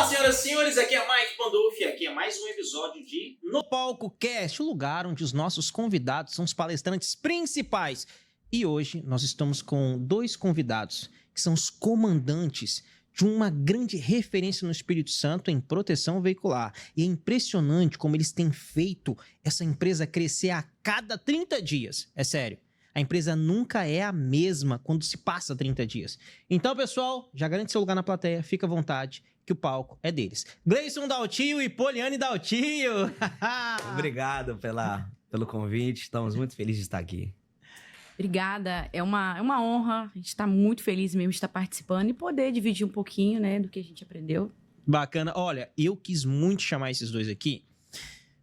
senhoras e senhores, aqui é Mike Pandolfi, aqui é mais um episódio de No Palco Cast, o lugar onde os nossos convidados são os palestrantes principais. E hoje nós estamos com dois convidados, que são os comandantes de uma grande referência no Espírito Santo em proteção veicular. E é impressionante como eles têm feito essa empresa crescer a cada 30 dias. É sério. A empresa nunca é a mesma quando se passa 30 dias. Então, pessoal, já garante seu lugar na plateia, fica à vontade, que o palco é deles. Gleison Daltio e Poliane Daltio. Obrigado pelo convite, estamos muito felizes de estar aqui. Obrigada, é uma honra, a gente está muito feliz mesmo de estar participando e poder dividir um pouquinho, né, do que a gente aprendeu. Bacana. Olha, eu quis muito chamar esses dois aqui,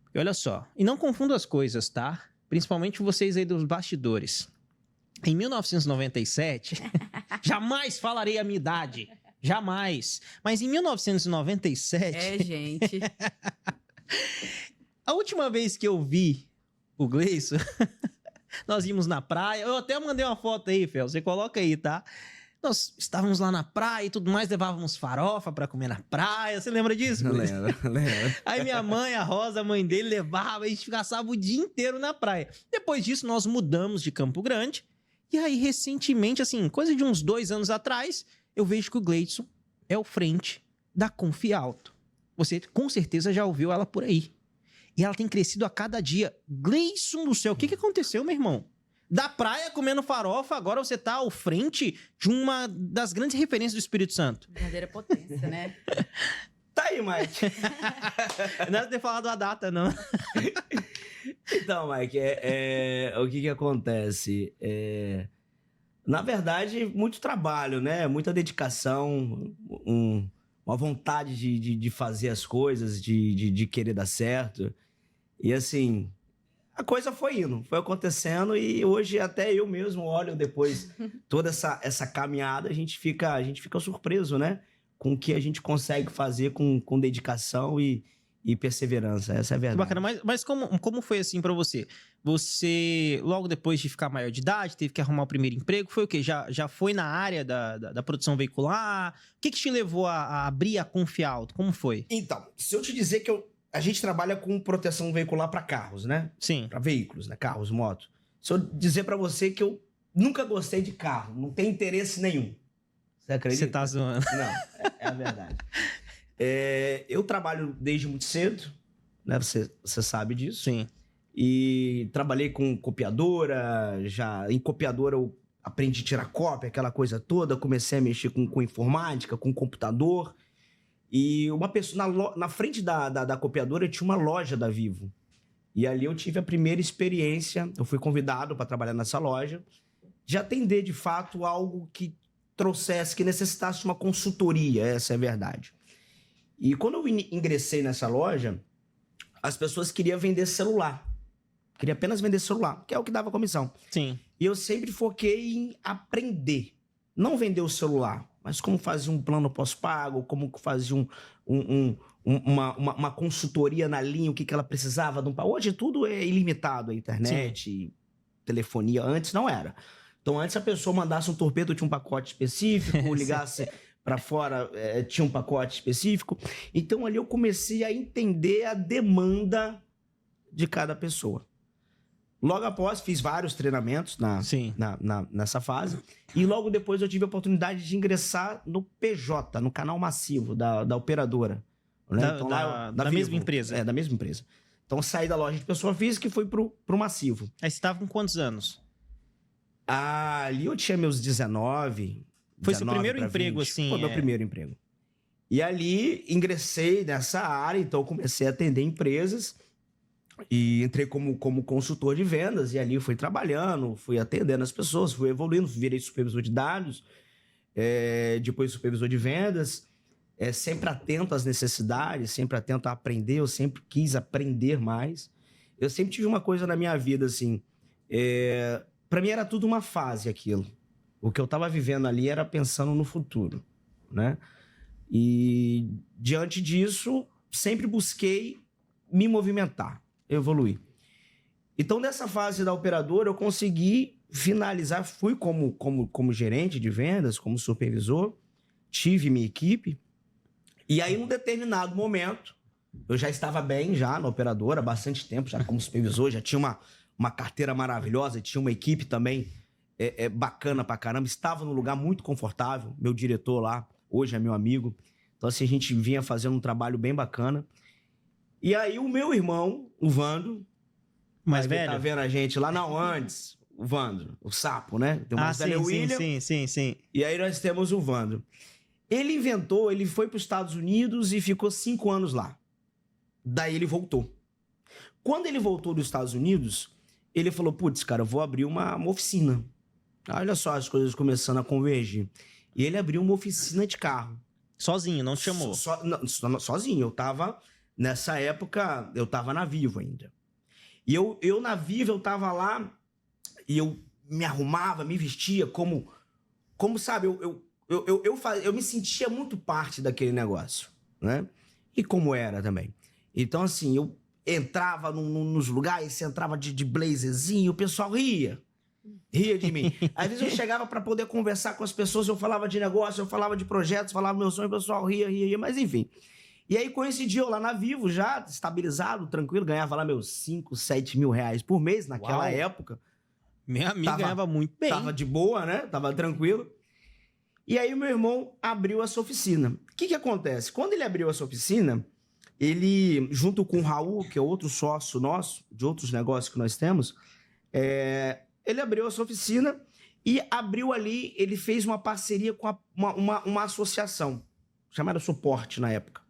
porque olha só, e não confunda as coisas, tá? Principalmente vocês aí dos bastidores. Em 1997, jamais falarei a minha idade, jamais. Mas em 1997... É, gente. A última vez que eu vi o Gleison, nós íamos na praia. Eu até mandei uma foto aí, Fel, você coloca aí, tá? Nós estávamos lá na praia e tudo mais, levávamos farofa pra comer na praia. Você lembra disso? Lembro. Aí minha mãe, a Rosa, a mãe dele, levava, a gente ficava o dia inteiro na praia. Depois disso, nós mudamos de Campo Grande. E aí, recentemente, assim, coisa de uns 2 anos atrás, eu vejo que o Gleison é o frente da Confialto. Você, com certeza, já ouviu ela por aí. E ela tem crescido a cada dia. Gleison do céu, o que aconteceu, meu irmão? Da praia comendo farofa, agora você tá ao frente de uma das grandes referências do Espírito Santo. Verdadeira potência, né? Tá aí, Mike. Não era ter falado a data, não. Então, Mike, o que acontece? Na verdade, muito trabalho, né? Muita dedicação, uma vontade de fazer as coisas, de querer dar certo. E assim, a coisa foi indo, foi acontecendo e hoje até eu mesmo olho depois toda essa caminhada, a gente fica surpreso, né? Com o que a gente consegue fazer com dedicação e perseverança, essa é a verdade. Bacana, mas como foi assim pra você? Você, logo depois de ficar maior de idade, teve que arrumar o primeiro emprego, foi o quê? Já foi na área da produção veicular? O que te levou a abrir a Confialto? Como foi? Então, se eu te dizer que a gente trabalha com proteção veicular para carros, né? Sim. Para veículos, né? Carros, motos. Se eu dizer para você que eu nunca gostei de carro, não tenho interesse nenhum. Você acredita? Você tá zoando. Não, é a verdade. Eu trabalho desde muito cedo, né? Você sabe disso. Sim. E trabalhei com copiadora, já em copiadora eu aprendi a tirar cópia, aquela coisa toda, comecei a mexer com informática, com computador. E uma pessoa na frente da copiadora tinha uma loja da Vivo. E ali eu tive a primeira experiência, eu fui convidado para trabalhar nessa loja, de atender de fato algo que trouxesse, que necessitasse uma consultoria, essa é a verdade. E quando eu ingressei nessa loja, as pessoas queriam vender celular. Queria apenas vender celular, que é o que dava comissão. Sim. E eu sempre foquei em aprender. Não vender o celular, mas como fazer um plano pós-pago, como fazer uma consultoria na linha, o que ela precisava. Hoje tudo é ilimitado, a internet, telefonia. Antes não era. Então antes a pessoa mandasse um torpedo, tinha um pacote específico, ligasse para fora, tinha um pacote específico. Então ali eu comecei a entender a demanda de cada pessoa. Logo após, fiz vários treinamentos nessa fase. E logo depois eu tive a oportunidade de ingressar no PJ, no canal massivo da operadora. Né? Da mesma empresa? Da mesma empresa. Então saí da loja de pessoa física e fui pro massivo. Aí você estava com quantos anos? Ali eu tinha meus 19. Foi seu primeiro emprego, assim? Foi meu primeiro emprego. E ali ingressei nessa área, então comecei a atender empresas. E entrei como consultor de vendas, e ali fui trabalhando, fui atendendo as pessoas, fui evoluindo, virei supervisor de dados, depois supervisor de vendas, sempre atento às necessidades, sempre atento a aprender, eu sempre quis aprender mais. Eu sempre tive uma coisa na minha vida, assim, para mim era tudo uma fase aquilo. O que eu estava vivendo ali era pensando no futuro, né? E diante disso, sempre busquei me movimentar, evoluir. Então, nessa fase da operadora, eu consegui finalizar, fui como gerente de vendas, como supervisor, tive minha equipe, E aí, num determinado momento, eu já estava bem já na operadora, há bastante tempo, já como supervisor, já tinha uma carteira maravilhosa, tinha uma equipe também bacana pra caramba, estava num lugar muito confortável, meu diretor lá, hoje é meu amigo. Então, assim, a gente vinha fazendo um trabalho bem bacana. E aí, o meu irmão, o Vando, Mais que velho? tá vendo a gente lá, não, antes, o Vando, o sapo, né? Tem o mais velho, é o William. Sim. E aí nós temos o Vando. Ele foi para os Estados Unidos e ficou 5 anos lá. Daí ele voltou. Quando ele voltou dos Estados Unidos, ele falou, putz, cara, eu vou abrir uma oficina. Olha só as coisas começando a convergir. E ele abriu uma oficina de carro. Sozinho, não te chamou? Sozinho. Eu tava, nessa época, eu tava na Vivo ainda. E eu na Vivo, eu tava lá e eu me arrumava, me vestia como sabe, eu me sentia muito parte daquele negócio, né? E como era também. Então, assim, eu entrava nos lugares, você entrava de blazerzinho, o pessoal ria de mim. Às vezes eu chegava para poder conversar com as pessoas, eu falava de negócio, eu falava de projetos, falava meu sonho, o pessoal ria, mas enfim. E aí coincidiu eu lá na Vivo, já estabilizado, tranquilo, ganhava lá meus 5, 7 mil reais por mês naquela época. Minha amiga ganhava muito bem. Tava de boa, né? Tava tranquilo. E aí o meu irmão abriu essa oficina. O que acontece? Quando ele abriu essa oficina, ele, junto com o Raul, que é outro sócio nosso, de outros negócios que nós temos, ele abriu essa oficina e abriu ali, ele fez uma parceria com uma associação, chamada Suporte na época.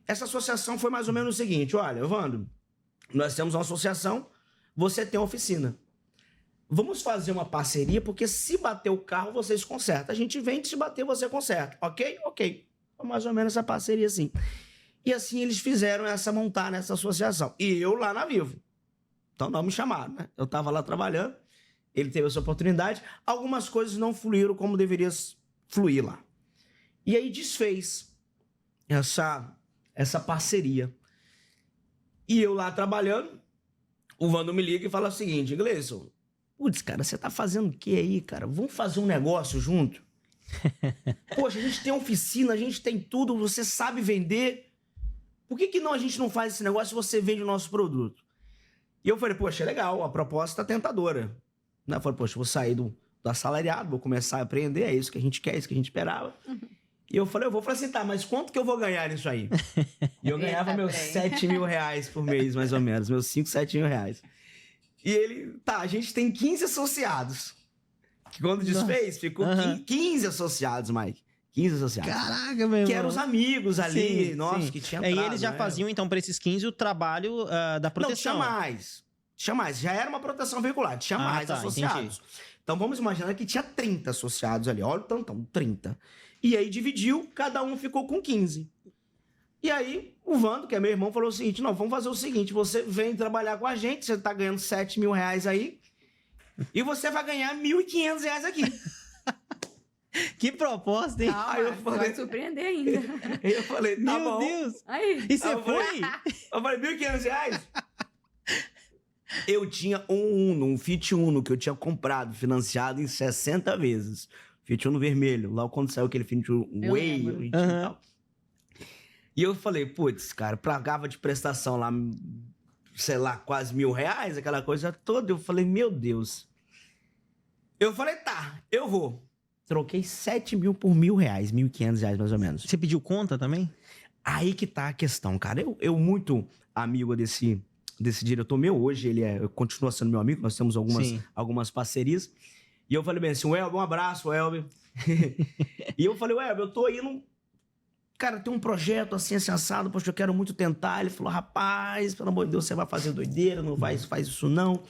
Essa associação foi mais ou menos o seguinte, olha, Evandro, nós temos uma associação, você tem uma oficina. Vamos fazer uma parceria, porque se bater o carro, vocês consertam. A gente vende, se bater, você conserta. Ok? Ok. Foi mais ou menos essa parceria assim. E assim eles fizeram montar nessa associação. E eu lá na Vivo. Então não me chamaram, né? Eu tava lá trabalhando, ele teve essa oportunidade. Algumas coisas não fluíram como deveria fluir lá. E aí desfez essa parceria. E eu lá trabalhando, o Vando me liga e fala o seguinte, Gleison, putz, cara, você tá fazendo o que aí, cara? Vamos fazer um negócio junto? Poxa, a gente tem oficina, a gente tem tudo, você sabe vender. Por que a gente não faz esse negócio e você vende o nosso produto? E eu falei, poxa, é legal, a proposta é tentadora. Eu falei, poxa, vou sair do assalariado, vou começar a aprender, é isso que a gente quer, é isso que a gente esperava. E eu falei, assim, tá, mas quanto que eu vou ganhar nisso aí? E eu ganhava meus 7 mil reais por mês, mais ou menos, meus 5, 7 mil reais. E ele, tá, a gente tem 15 associados. Que quando desfez, ficou 15 associados, Mike. 15 associados. Caraca, meu irmão. Que eram os amigos ali, sim, nossos, sim. que tinham E eles já faziam, então, para esses 15, o trabalho da proteção. Não, tinha mais. Já era uma proteção veicular, tinha mais associados. Entendi. Então, vamos imaginar que tinha 30 associados ali. Olha o tantão, 30. E aí, dividiu, cada um ficou com 15. E aí, o Vando, que é meu irmão, falou o seguinte, não, vamos fazer o seguinte, você vem trabalhar com a gente, você tá ganhando 7 mil reais aí, e você vai ganhar 1.500 reais aqui. Que proposta, hein? Aí eu falei, vai surpreender ainda. Eu falei, tá meu bom. Deus. Aí. E você foi? Eu falei, 1.500 reais? Eu tinha um Fiat Uno que eu tinha comprado, financiado em 60 vezes. Fiat Uno vermelho, lá quando saiu aquele Fiat Uno Way e tal. E eu falei, putz, cara, pagava de prestação lá, sei lá, quase R$1.000, aquela coisa toda. Eu falei, meu Deus. Eu falei, tá, eu vou. Troquei 7 mil por R$1.000, R$1.500 mais ou menos. Você pediu conta também? Aí que tá a questão, cara. Eu muito amigo desse diretor meu, hoje ele continua sendo meu amigo, nós temos algumas parcerias. E eu falei bem assim, Welber, um abraço, Welber. E eu falei, Welber, eu tô indo... Cara, tem um projeto assim, assado, poxa, eu quero muito tentar. Ele falou, rapaz, pelo amor de Deus, você vai fazer doideira, não faz isso não.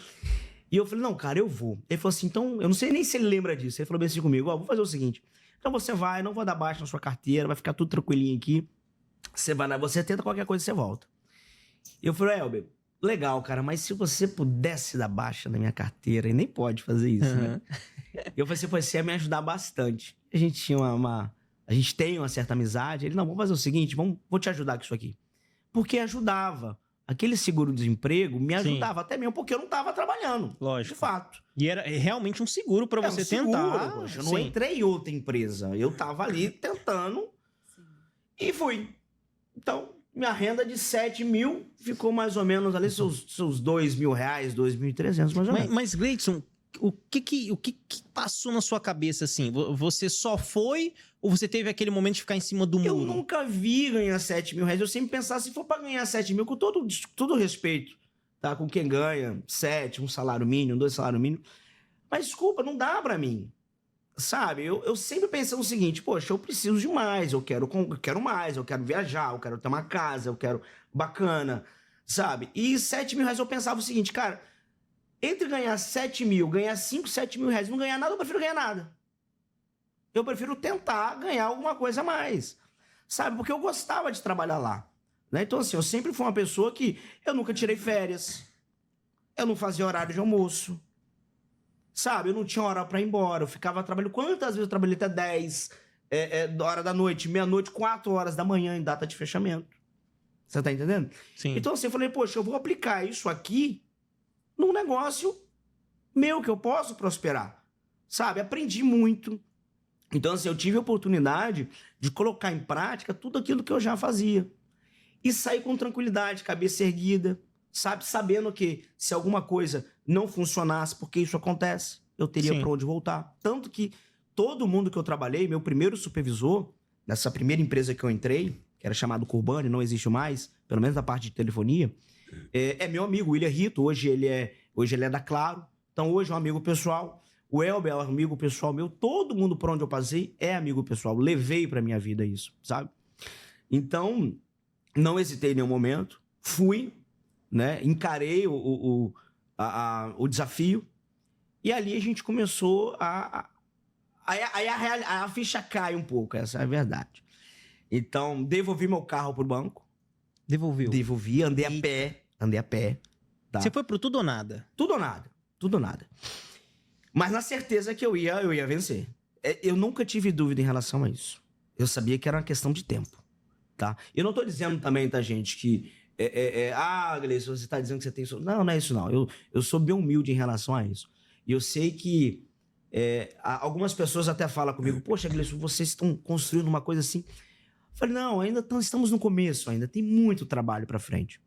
E eu falei, não, cara, eu vou. Ele falou assim, então, eu não sei nem se ele lembra disso. Ele falou bem assim comigo, vou fazer o seguinte, então você vai, não vou dar baixa na sua carteira, vai ficar tudo tranquilinho aqui. Você tenta qualquer coisa, você volta. E eu falei, Elber, legal, cara, mas se você pudesse dar baixa na minha carteira, e nem pode fazer isso, né? Eu falei assim, você ia me ajudar bastante. A gente tinha a gente tem uma certa amizade. Ele, não, vamos fazer o seguinte, vou te ajudar com isso aqui. Porque ajudava. Aquele seguro-desemprego me ajudava até mesmo, porque eu não estava trabalhando. Lógico. De fato. E era realmente um seguro para você tentar. Poxa, eu não entrei em outra empresa. Eu estava ali tentando. E fui. Então, minha renda de 7 mil ficou mais ou menos ali, seus 2 mil reais, 2.300 mais ou menos. Mas Gleidson, o que passou na sua cabeça, assim? Você só foi ou você teve aquele momento de ficar em cima do Eu muro? nunca vi ganhar 7 mil reais. Eu sempre pensava, se for pra ganhar 7 mil, com todo respeito, tá? Com quem ganha 7, um salário mínimo, 2 salários mínimos. Mas, desculpa, não dá pra mim. Sabe? Eu sempre pensei o seguinte, poxa, eu preciso de mais, eu quero mais, eu quero viajar, eu quero ter uma casa, eu quero bacana, sabe? E 7 mil reais eu pensava o seguinte, cara, entre ganhar 7 mil, ganhar 5, 7 mil reais, não ganhar nada, eu prefiro ganhar nada. Eu prefiro tentar ganhar alguma coisa a mais, sabe? Porque eu gostava de trabalhar lá, né? Então, assim, eu sempre fui uma pessoa que eu nunca tirei férias, eu não fazia horário de almoço, sabe? Eu não tinha hora pra ir embora, eu ficava trabalhando. Quantas vezes eu trabalhei até 10 hora da noite, meia-noite, 4 horas da manhã em data de fechamento? Você tá entendendo? Sim. Então, assim, eu falei, poxa, eu vou aplicar isso aqui num negócio meu, que eu posso prosperar, sabe? Aprendi muito. Então, assim, eu tive a oportunidade de colocar em prática tudo aquilo que eu já fazia. E sair com tranquilidade, cabeça erguida, sabe? Sabendo que se alguma coisa não funcionasse, porque isso acontece, eu teria para onde voltar. Tanto que todo mundo que eu trabalhei, meu primeiro supervisor, nessa primeira empresa que eu entrei, que era chamado Curbani, não existe mais, pelo menos na parte de telefonia, é meu amigo, William Rito. Hoje ele é da Claro. Então hoje é um amigo pessoal. O Elber é um amigo pessoal meu. Todo mundo por onde eu passei é amigo pessoal. Levei pra minha vida isso, sabe? Então, não hesitei em nenhum momento. Fui, né? Encarei o desafio. E ali a gente começou Aí a ficha cai um pouco, essa é a verdade. Então, devolvi meu carro pro banco. Devolveu. Devolvi, andei a pé. Tá? Você foi pro tudo ou nada? Tudo ou nada. Mas na certeza que eu ia vencer. Eu nunca tive dúvida em relação a isso. Eu sabia que era uma questão de tempo, tá? Eu não tô dizendo também, tá, gente, que... Gleison, você tá dizendo que você tem... Não é isso, não. Eu sou bem humilde em relação a isso. E eu sei que algumas pessoas até falam comigo, poxa, Gleison, vocês estão construindo uma coisa assim. Eu falei, não, ainda estamos no começo, ainda tem muito trabalho pra frente.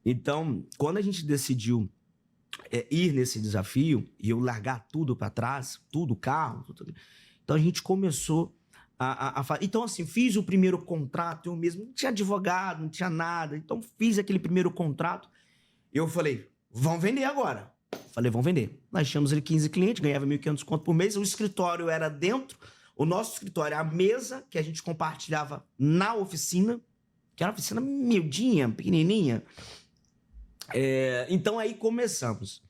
Então, quando a gente decidiu ir nesse desafio e eu largar tudo para trás, tudo, carro, tudo. Então a gente começou a fazer. Então, assim, fiz o primeiro contrato, eu mesmo, não tinha advogado, não tinha nada. Então, fiz aquele primeiro contrato. Eu falei, vamos vender agora. Falei, vamos vender. Nós tínhamos ali 15 clientes, ganhava 1.500 conto por mês. O escritório era dentro. O nosso escritório, a mesa que a gente compartilhava na oficina, que era uma oficina miudinha, pequenininha. Então aí começamos.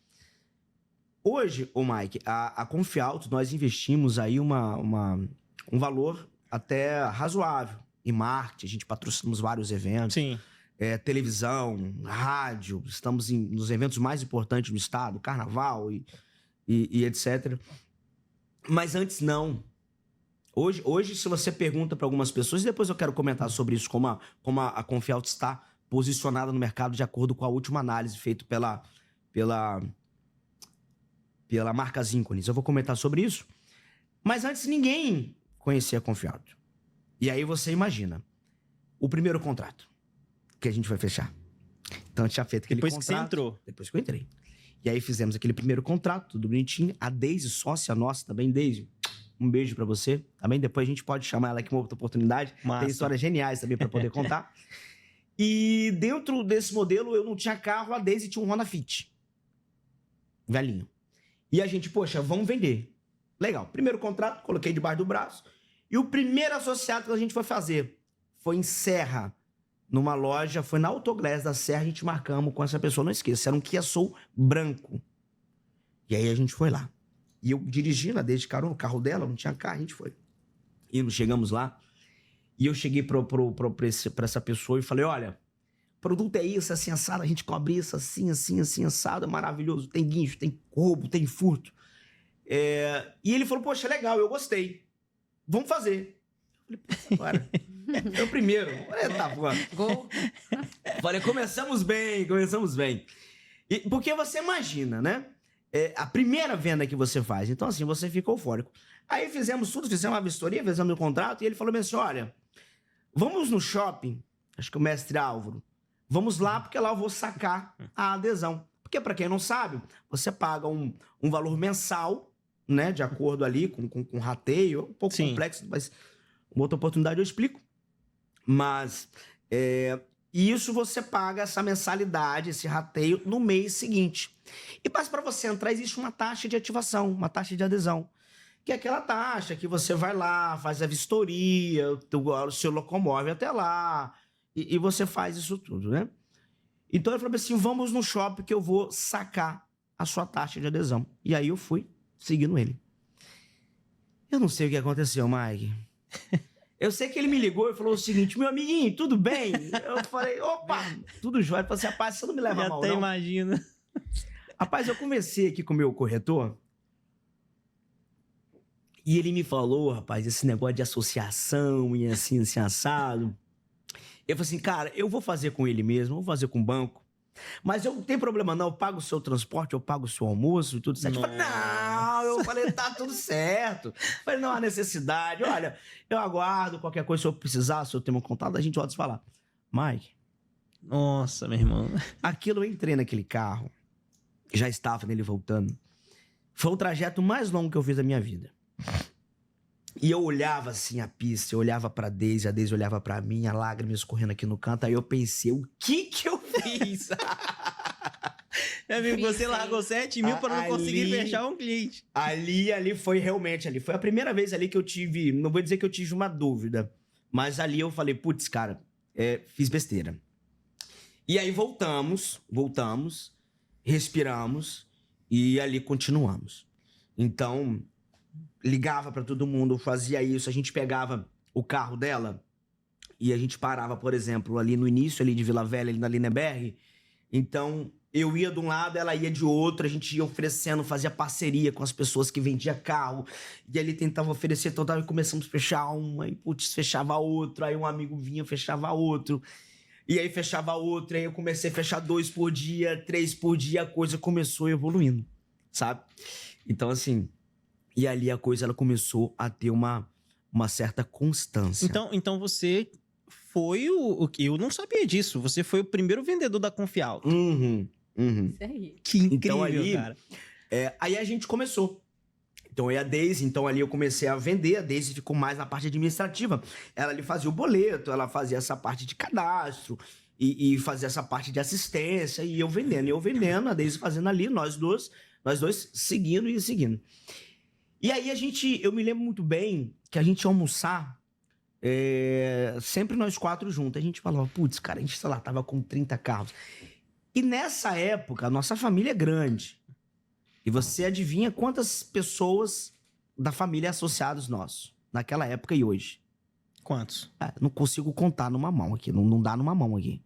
Hoje, Mike, a Confialto, nós investimos aí um valor até razoável em marketing. A gente patrocinamos vários eventos. Sim. Televisão, rádio, estamos nos eventos mais importantes do estado, carnaval e etc. Mas antes não. Hoje, se você pergunta para algumas pessoas, e depois eu quero comentar sobre isso, como a Confialto está posicionada no mercado de acordo com a última análise feita pela marca Zinconis. Eu vou comentar sobre isso. Mas antes ninguém conhecia a Confialto. E aí você imagina o primeiro contrato que a gente vai fechar. Então a gente tinha feito aquele contrato. Depois que você entrou. Depois que eu entrei. E aí fizemos aquele primeiro contrato, tudo bonitinho. A Deise, sócia nossa também, Deise, um beijo pra você. Também depois a gente pode chamar ela aqui uma outra oportunidade. Massa. Tem histórias geniais também pra poder contar. E dentro desse modelo, eu não tinha carro, a Deise tinha um Honda Fit. Velhinho. E a gente, poxa, vamos vender. Legal. Primeiro contrato, coloquei debaixo do braço. E o primeiro associado que a gente foi fazer foi em Serra, numa loja, foi na Autoglass da Serra, a gente marcamos com essa pessoa, não esqueça, era um Kia Soul branco. E aí a gente foi lá. E eu dirigindo, a Deise de carona, o carro dela, não tinha carro, a gente foi. E chegamos lá. E eu cheguei pra essa pessoa e falei, olha, produto é isso, assim, assado, a gente cobre isso, assim, assado, é maravilhoso, tem guincho, tem roubo, tem furto. E ele falou, poxa, legal, eu gostei, vamos fazer. Eu falei, agora, é o primeiro. Tá, Gol. Falei, começamos bem. Porque você imagina, né? A primeira venda que você faz, então assim, você fica eufórico. Aí fizemos tudo, fizemos uma vistoria, fizemos o contrato, e ele falou assim, olha... vamos no shopping, acho que o mestre Álvaro, vamos lá porque lá eu vou sacar a adesão. Porque para quem não sabe, você paga um valor mensal, né, de acordo ali com rateio, um pouco complexo, mas uma outra oportunidade eu explico. Mas isso você paga essa mensalidade, esse rateio no mês seguinte. E para você entrar existe uma taxa de ativação, uma taxa de adesão. Que é aquela taxa que você vai lá, faz a vistoria, o seu locomove até lá, e você faz isso tudo, né? Então ele falou assim, vamos no shopping que eu vou sacar a sua taxa de adesão. E aí eu fui seguindo ele. Eu não sei o que aconteceu, Mike. Eu sei que ele me ligou e falou o seguinte, meu amiguinho, tudo bem? Eu falei, opa, tudo jóia. Ele falou assim, rapaz, você não me leva mal, não? Até imagina. Rapaz, eu conversei aqui com o meu corretor e ele me falou, rapaz, esse negócio de associação e assim assado. Eu falei assim, cara, eu vou fazer com ele mesmo, vou fazer com o banco. Mas eu não tenho problema não, eu pago o seu transporte, eu pago o seu almoço e tudo certo. Eu falei, tá tudo certo. Eu falei, não há necessidade. Olha, eu aguardo qualquer coisa, se eu precisar, se eu tenho um contato, a gente volta a falar. Mike. Nossa, meu irmão. Aquilo, eu entrei naquele carro, já estava nele voltando. Foi o trajeto mais longo que eu fiz da minha vida. E eu olhava assim a pista, eu olhava pra Deise, a Deise olhava pra mim, a lágrima escorrendo aqui no canto. Aí eu pensei, o que eu fiz? Meu amigo, você largou 7 mil pra não conseguir fechar um cliente. Ali foi realmente, ali foi a primeira vez ali que eu tive, não vou dizer que eu tive uma dúvida, mas ali eu falei, putz, cara, fiz besteira. E aí voltamos, respiramos e ali continuamos. Então, ligava pra todo mundo, fazia isso, a gente pegava o carro dela e a gente parava, por exemplo, ali no início ali de Vila Velha, ali na Lindenberg. Então, eu ia de um lado, ela ia de outro, a gente ia oferecendo, fazia parceria com as pessoas que vendiam carro, e ali tentava oferecer total, e começamos a fechar uma, e putz, fechava outro, aí um amigo vinha, fechava outro, e aí fechava outro, aí eu comecei a fechar 2 por dia, 3 por dia, a coisa começou evoluindo, sabe? Então, assim, e ali a coisa ela começou a ter uma certa constância. Então você foi o que eu não sabia disso. Você foi o primeiro vendedor da Confiauto. Isso aí. Que incrível, então, ali, cara. Aí a gente começou. Então, a Deise, então ali eu comecei a vender, a Deise ficou mais na parte administrativa. Ela ali fazia o boleto, ela fazia essa parte de cadastro e fazia essa parte de assistência, e eu vendendo, a Deise fazendo ali, nós dois seguindo. E aí eu me lembro muito bem que a gente ia almoçar, sempre nós 4 juntos. A gente falava, putz, cara, a gente, sei lá, tava com 30 carros. E nessa época, a nossa família é grande. E você adivinha quantas pessoas da família associados nossos, naquela época e hoje? Quantos? Não consigo contar numa mão aqui, não dá numa mão aqui.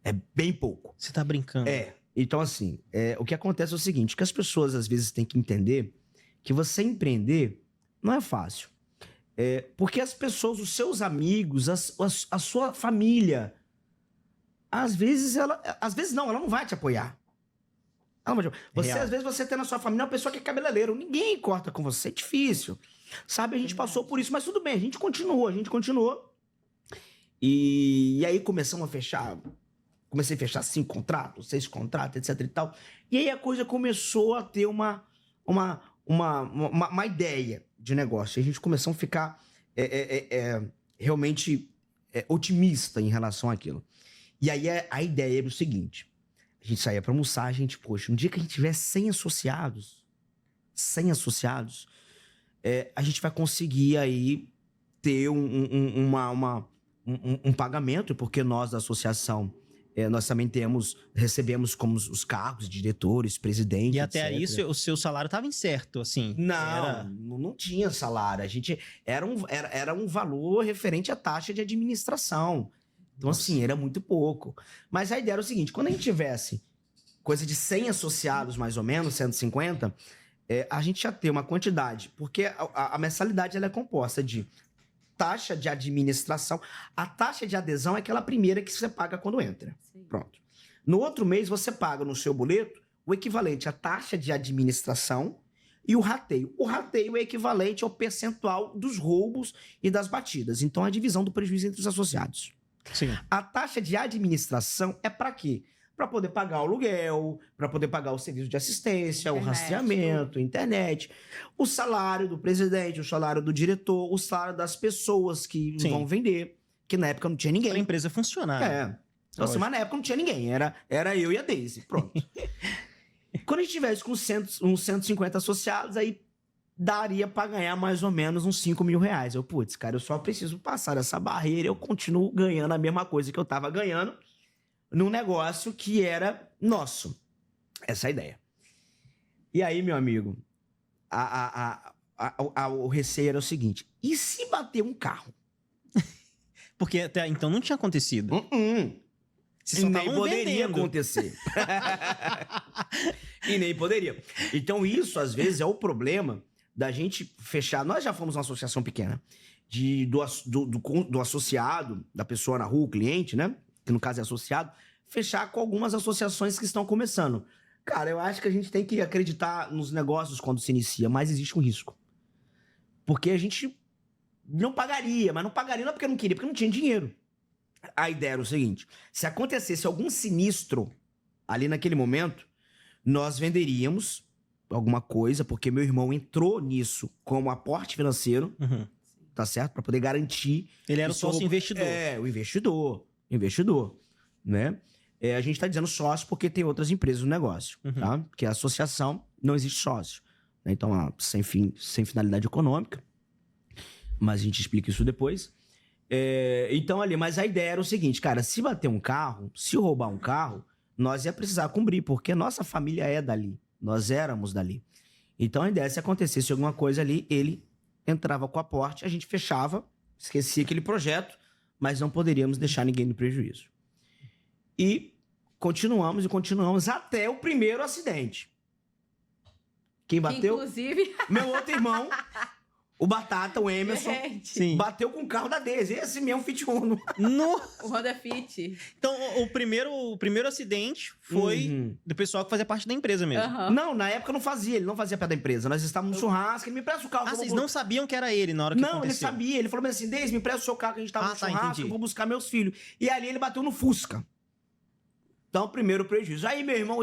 É bem pouco. Você tá brincando. Então assim, o que acontece é o seguinte, que as pessoas às vezes têm que entender que você empreender não é fácil. Porque as pessoas, os seus amigos, a sua família, às vezes ela não vai te apoiar. Às vezes você tem na sua família uma pessoa que é cabeleireiro, ninguém corta com você, é difícil. Sabe, a gente passou por isso, mas tudo bem, a gente continuou. E aí começamos a fechar, comecei a fechar 5 contratos, 6 contratos, etc e tal. E aí a coisa começou a ter uma ideia de negócio. E a gente começou a ficar realmente otimista em relação àquilo. E aí a ideia era o seguinte, a gente saía pra almoçar, poxa, um dia que a gente tiver 100 associados, a gente vai conseguir aí ter um pagamento, porque nós da associação, nós também recebemos como os cargos de diretores, presidentes, E até etc. isso, o seu salário estava incerto, assim. Não tinha salário. A gente era um valor referente à taxa de administração. Então, assim, era muito pouco. Mas a ideia era o seguinte, quando a gente tivesse coisa de 100 associados, mais ou menos, 150, a gente já tem uma quantidade, porque a mensalidade ela é composta de taxa de administração. A taxa de adesão é aquela primeira que você paga quando entra. Sim. Pronto. No outro mês, você paga no seu boleto o equivalente à taxa de administração e o rateio. O rateio é equivalente ao percentual dos roubos e das batidas. Então, é a divisão do prejuízo entre os associados. Sim. A taxa de administração é para quê? Para poder pagar o aluguel, para poder pagar o serviço de assistência, o rastreamento, internet, o salário do presidente, o salário do diretor, o salário das pessoas que Sim. vão vender, que na época não tinha Para a ninguém. empresa funcionar. É. Então, assim, mas na época não tinha ninguém, era eu e a Daisy, pronto. Quando a gente tivesse com uns 150 associados, aí daria para ganhar mais ou menos uns 5 mil reais. Eu, putz, cara, eu só preciso passar essa barreira, eu continuo ganhando a mesma coisa que eu tava ganhando num negócio que era nosso. Essa é a ideia. E aí, meu amigo, o receio era o seguinte, e se bater um carro? Porque até então não tinha acontecido. Vocês E só nem estavam poderia vendendo. acontecer. E nem poderia. Então, isso, às vezes, é o problema da gente fechar. Nós já fomos uma associação pequena do associado, da pessoa na rua, o cliente, né? Que no caso é associado, fechar com algumas associações que estão começando. Cara, eu acho que a gente tem que acreditar nos negócios quando se inicia, mas existe um risco. Porque a gente não pagaria, mas não pagaria não porque não queria, porque não tinha dinheiro. A ideia era o seguinte, se acontecesse algum sinistro ali naquele momento, nós venderíamos alguma coisa, porque meu irmão entrou nisso como aporte financeiro, Uhum. tá certo? Para poder garantir. Ele era o Isso- sócio investidor. É, o investidor, né? A gente tá dizendo sócio porque tem outras empresas no negócio, Uhum. tá? Porque a associação não existe sócio, né? Então, sem finalidade econômica, mas a gente explica isso depois. Então, ali, mas a ideia era o seguinte, cara, se bater um carro, se roubar um carro, nós ia precisar cumprir, porque nossa família é dali, nós éramos dali. Então, a ideia, se acontecesse alguma coisa ali, ele entrava com o aporte, a gente fechava, esquecia aquele projeto, mas não poderíamos deixar ninguém no prejuízo. E continuamos até o primeiro acidente. Quem bateu? Inclusive, Meu outro irmão, o Batata, o Emerson, gente, Sim. bateu com o carro da Daisy. Esse mesmo Fit Uno. No... o Honda Fit. Então, o primeiro acidente foi Uhum. do pessoal que fazia parte da empresa mesmo. Aham. Não, na época não fazia, ele não fazia perto da empresa. Nós estávamos no churrasco, ele me empresta o carro. Ah, que eu vocês vou... não sabiam que era ele na hora que Não, ele aconteceu? sabia. Ele falou assim, Daisy, me empresta o seu carro, que a gente tava Ah, no tá, churrasco, entendi. eu vou buscar meus filhos. E ali ele bateu no Fusca. Então, primeiro prejuízo. Aí, meu irmão,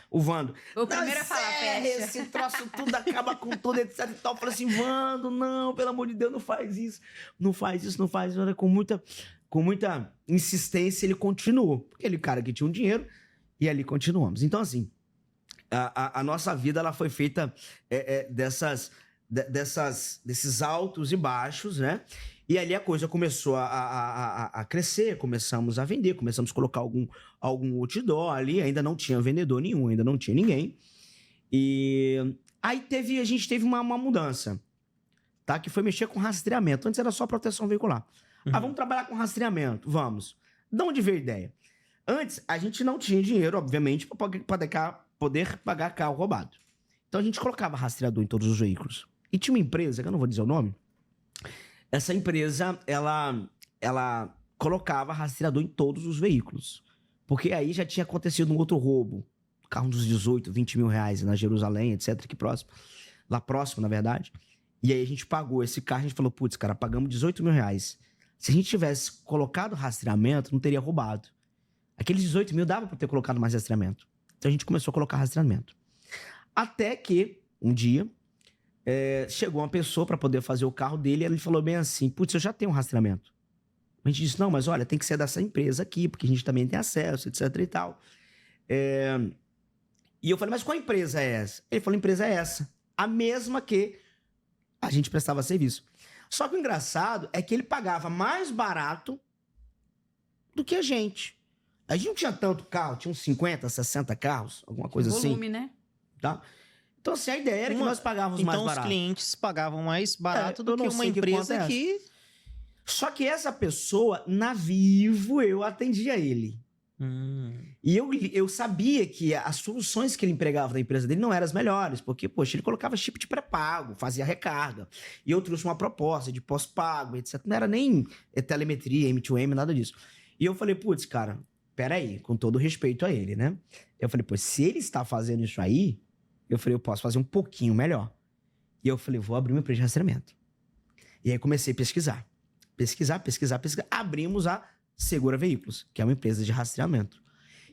o Vando. O primeiro a falar, fecha. Esse troço tudo acaba com tudo, etc e tal. Eu falei assim, Vando, não, pelo amor de Deus, não faz isso. Não faz isso, não faz isso. Com muita insistência, ele continuou. Aquele cara que tinha um dinheiro, e ali continuamos. Então, assim, a nossa vida, ela foi feita desses altos e baixos, né? E ali a coisa começou a crescer, começamos a vender, começamos a colocar algum outdoor ali, ainda não tinha vendedor nenhum, ainda não tinha ninguém. E aí a gente teve uma mudança, tá? Que foi mexer com rastreamento. Antes era só proteção veicular. Uhum. Vamos trabalhar com rastreamento, vamos. De onde veio a ideia? Antes, a gente não tinha dinheiro, obviamente, para poder pagar carro roubado. Então a gente colocava rastreador em todos os veículos. E tinha uma empresa, que eu não vou dizer o nome, essa empresa, ela colocava rastreador em todos os veículos. Porque aí já tinha acontecido um outro roubo. Carro dos 18, 20 mil reais na Jerusalém, etc, aqui próximo. Lá próximo, na verdade. E aí a gente pagou esse carro, a gente falou, putz, cara, pagamos 18 mil reais. Se a gente tivesse colocado rastreamento, não teria roubado. Aqueles 18 mil dava para ter colocado mais rastreamento. Então a gente começou a colocar rastreamento. Até que, um dia, chegou uma pessoa para poder fazer o carro dele e ele falou bem assim, putz, eu já tenho um rastreamento. A gente disse, não, mas olha, tem que ser dessa empresa aqui, porque a gente também tem acesso, etc e tal. E eu falei, mas qual empresa é essa? Ele falou, a empresa é essa. A mesma que a gente prestava serviço. Só que o engraçado é que ele pagava mais barato do que a gente. A gente não tinha tanto carro, tinha uns 50, 60 carros, alguma coisa Volume, assim. né? Tá? Então, assim, a ideia era que nós pagávamos mais Então os barato. clientes pagavam mais barato do eu que não uma sei que empresa conta é que... Só que essa pessoa, na Vivo, eu atendia ele. E eu sabia que as soluções que ele empregava da empresa dele não eram as melhores, porque, poxa, ele colocava chip de pré-pago, fazia recarga. E eu trouxe uma proposta de pós-pago, etc. Não era nem telemetria, M2M, nada disso. E eu falei, putz, cara, peraí, com todo respeito a ele, né? Eu falei, pô, se ele está fazendo isso aí, eu falei, eu posso fazer um pouquinho melhor. E eu falei, vou abrir uma empresa de rastreamento. E aí comecei a pesquisar. Pesquisar. Abrimos a Segura Veículos, que é uma empresa de rastreamento.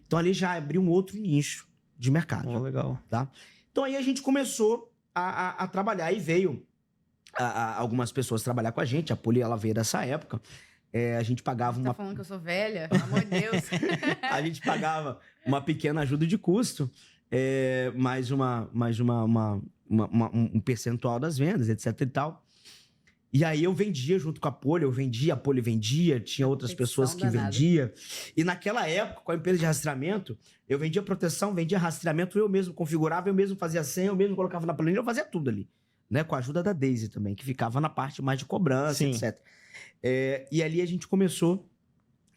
Então ali já abriu um outro nicho de mercado. Legal. Tá? Então aí a gente começou a trabalhar e veio algumas pessoas trabalhar com a gente. A Poli, ela veio dessa época. A gente pagava Você tá falando que eu sou velha? Pelo amor de Deus. A gente pagava uma pequena ajuda de custo, mais um percentual das vendas, etc e tal. E aí eu vendia junto com a Poli, a Poli vendia, tinha outras pessoas que vendiam. E naquela época, com a empresa de rastreamento, eu vendia proteção, vendia rastreamento, eu mesmo configurava, eu mesmo fazia senha, eu mesmo colocava na planilha, eu fazia tudo ali. Né? Com a ajuda da Daisy também, que ficava na parte mais de cobrança, Sim. etc. E ali a gente começou,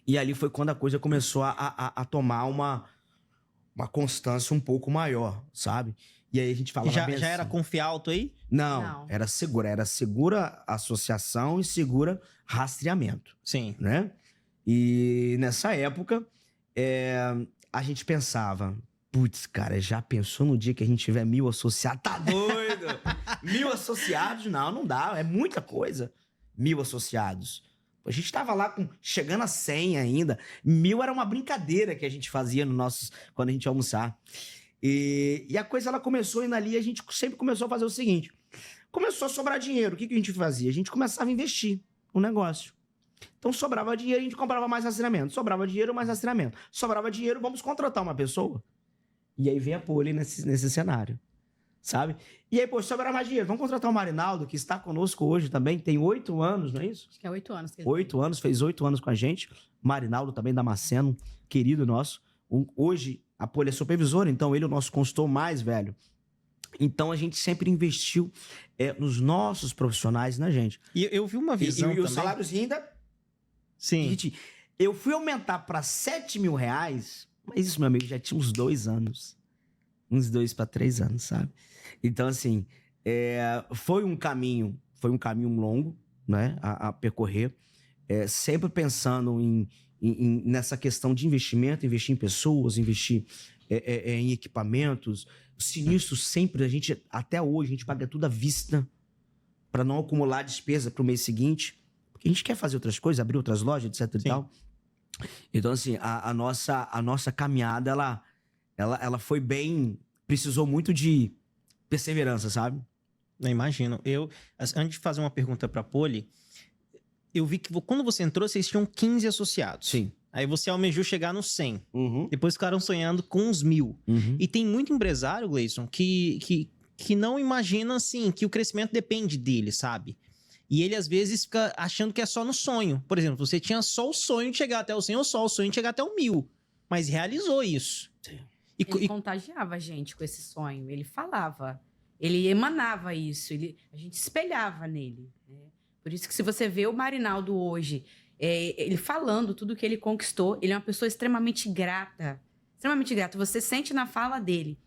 e ali foi quando a coisa começou a tomar uma constância um pouco maior, sabe? E aí a gente falava Já bem era assim. Confialto aí? Não, era Segura Associação e Segura Rastreamento, Sim. né? E nessa época, a gente pensava, putz, cara, já pensou no dia que a gente tiver 1.000 associados? Tá doido? 1.000 associados? Não dá, é muita coisa. 1.000 associados. A gente tava lá chegando a 100 ainda. 1.000 era uma brincadeira que a gente fazia quando a gente ia almoçar. E a coisa ela começou indo ali, a gente sempre começou a fazer o seguinte. Começou a sobrar dinheiro. O que a gente fazia? A gente começava a investir no negócio. Então sobrava dinheiro, a gente comprava mais rastreamento. Sobrava dinheiro, mais rastreamento. Sobrava dinheiro, vamos contratar uma pessoa. E aí vem a Poli nesse cenário. Sabe? E aí, sobra mais dinheiro. Vamos contratar o Marinaldo, que está conosco hoje também. Tem 8 anos, não é isso? Acho que é 8 anos. 8 anos, fez 8 anos com a gente. Marinaldo também, Damasceno, querido nosso. Hoje, a Poli é supervisora, então ele é o nosso consultor mais velho. Então, a gente sempre investiu nos nossos profissionais, gente. E eu vi uma visão E também. os salários ainda... Sim. Gente, eu fui aumentar para R$7.000, mas isso, meu amigo, já tinha uns 2 anos. Uns 2 para 3 anos, sabe? Então, assim, foi um caminho longo, né, a percorrer, sempre pensando nessa questão de investimento, investir em pessoas, investir em equipamentos. Sinistro sempre, até hoje, a gente paga tudo à vista para não acumular despesa para o mês seguinte, porque a gente quer fazer outras coisas, abrir outras lojas, etc e tal. Então, assim, a nossa caminhada, ela foi bem... Precisou muito de perseverança, sabe? Eu imagino. Antes de fazer uma pergunta pra Poli, eu vi que quando você entrou, vocês tinham 15 associados. Sim. Aí você almejou chegar nos 100. Uhum. Depois ficaram sonhando com uns 1.000. Uhum. E tem muito empresário, Gleison, que não imagina, assim, que o crescimento depende dele, sabe? E ele, às vezes, fica achando que é só no sonho. Por exemplo, você tinha só o sonho de chegar até o 100 ou só o sonho de chegar até o 1.000. Mas realizou isso. Sim. Ele contagiava a gente com esse sonho. Ele falava. Ele emanava isso. A gente espelhava nele. Né? Por isso que se você vê o Marinaldo hoje, ele falando tudo que ele conquistou, ele é uma pessoa extremamente grata. Extremamente grata. Você sente na fala dele.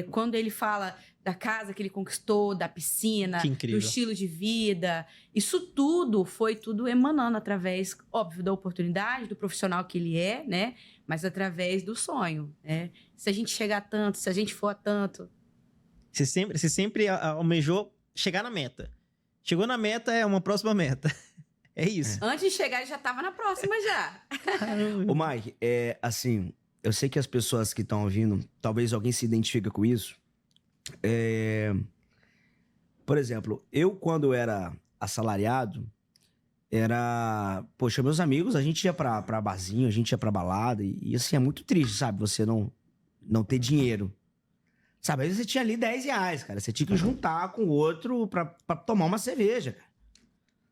Quando ele fala da casa que ele conquistou, da piscina, do estilo de vida. Isso tudo foi tudo emanando através, óbvio, da oportunidade, do profissional que ele é, né? Mas através do sonho, né? Se a gente chegar a tanto, se a gente for a tanto. Você sempre almejou chegar na meta. Chegou na meta, é uma próxima meta. É isso. Antes de chegar, ele já estava na próxima já. Ô, Mike, assim, eu sei que as pessoas que estão ouvindo, talvez alguém se identifique com isso. Por exemplo, eu quando era assalariado, poxa, meus amigos, a gente ia pra barzinho, a gente ia pra balada, e assim, é muito triste, sabe? Você não ter dinheiro. Sabe, às vezes você tinha ali R$10, cara, você tinha que juntar com o outro pra tomar uma cerveja, cara.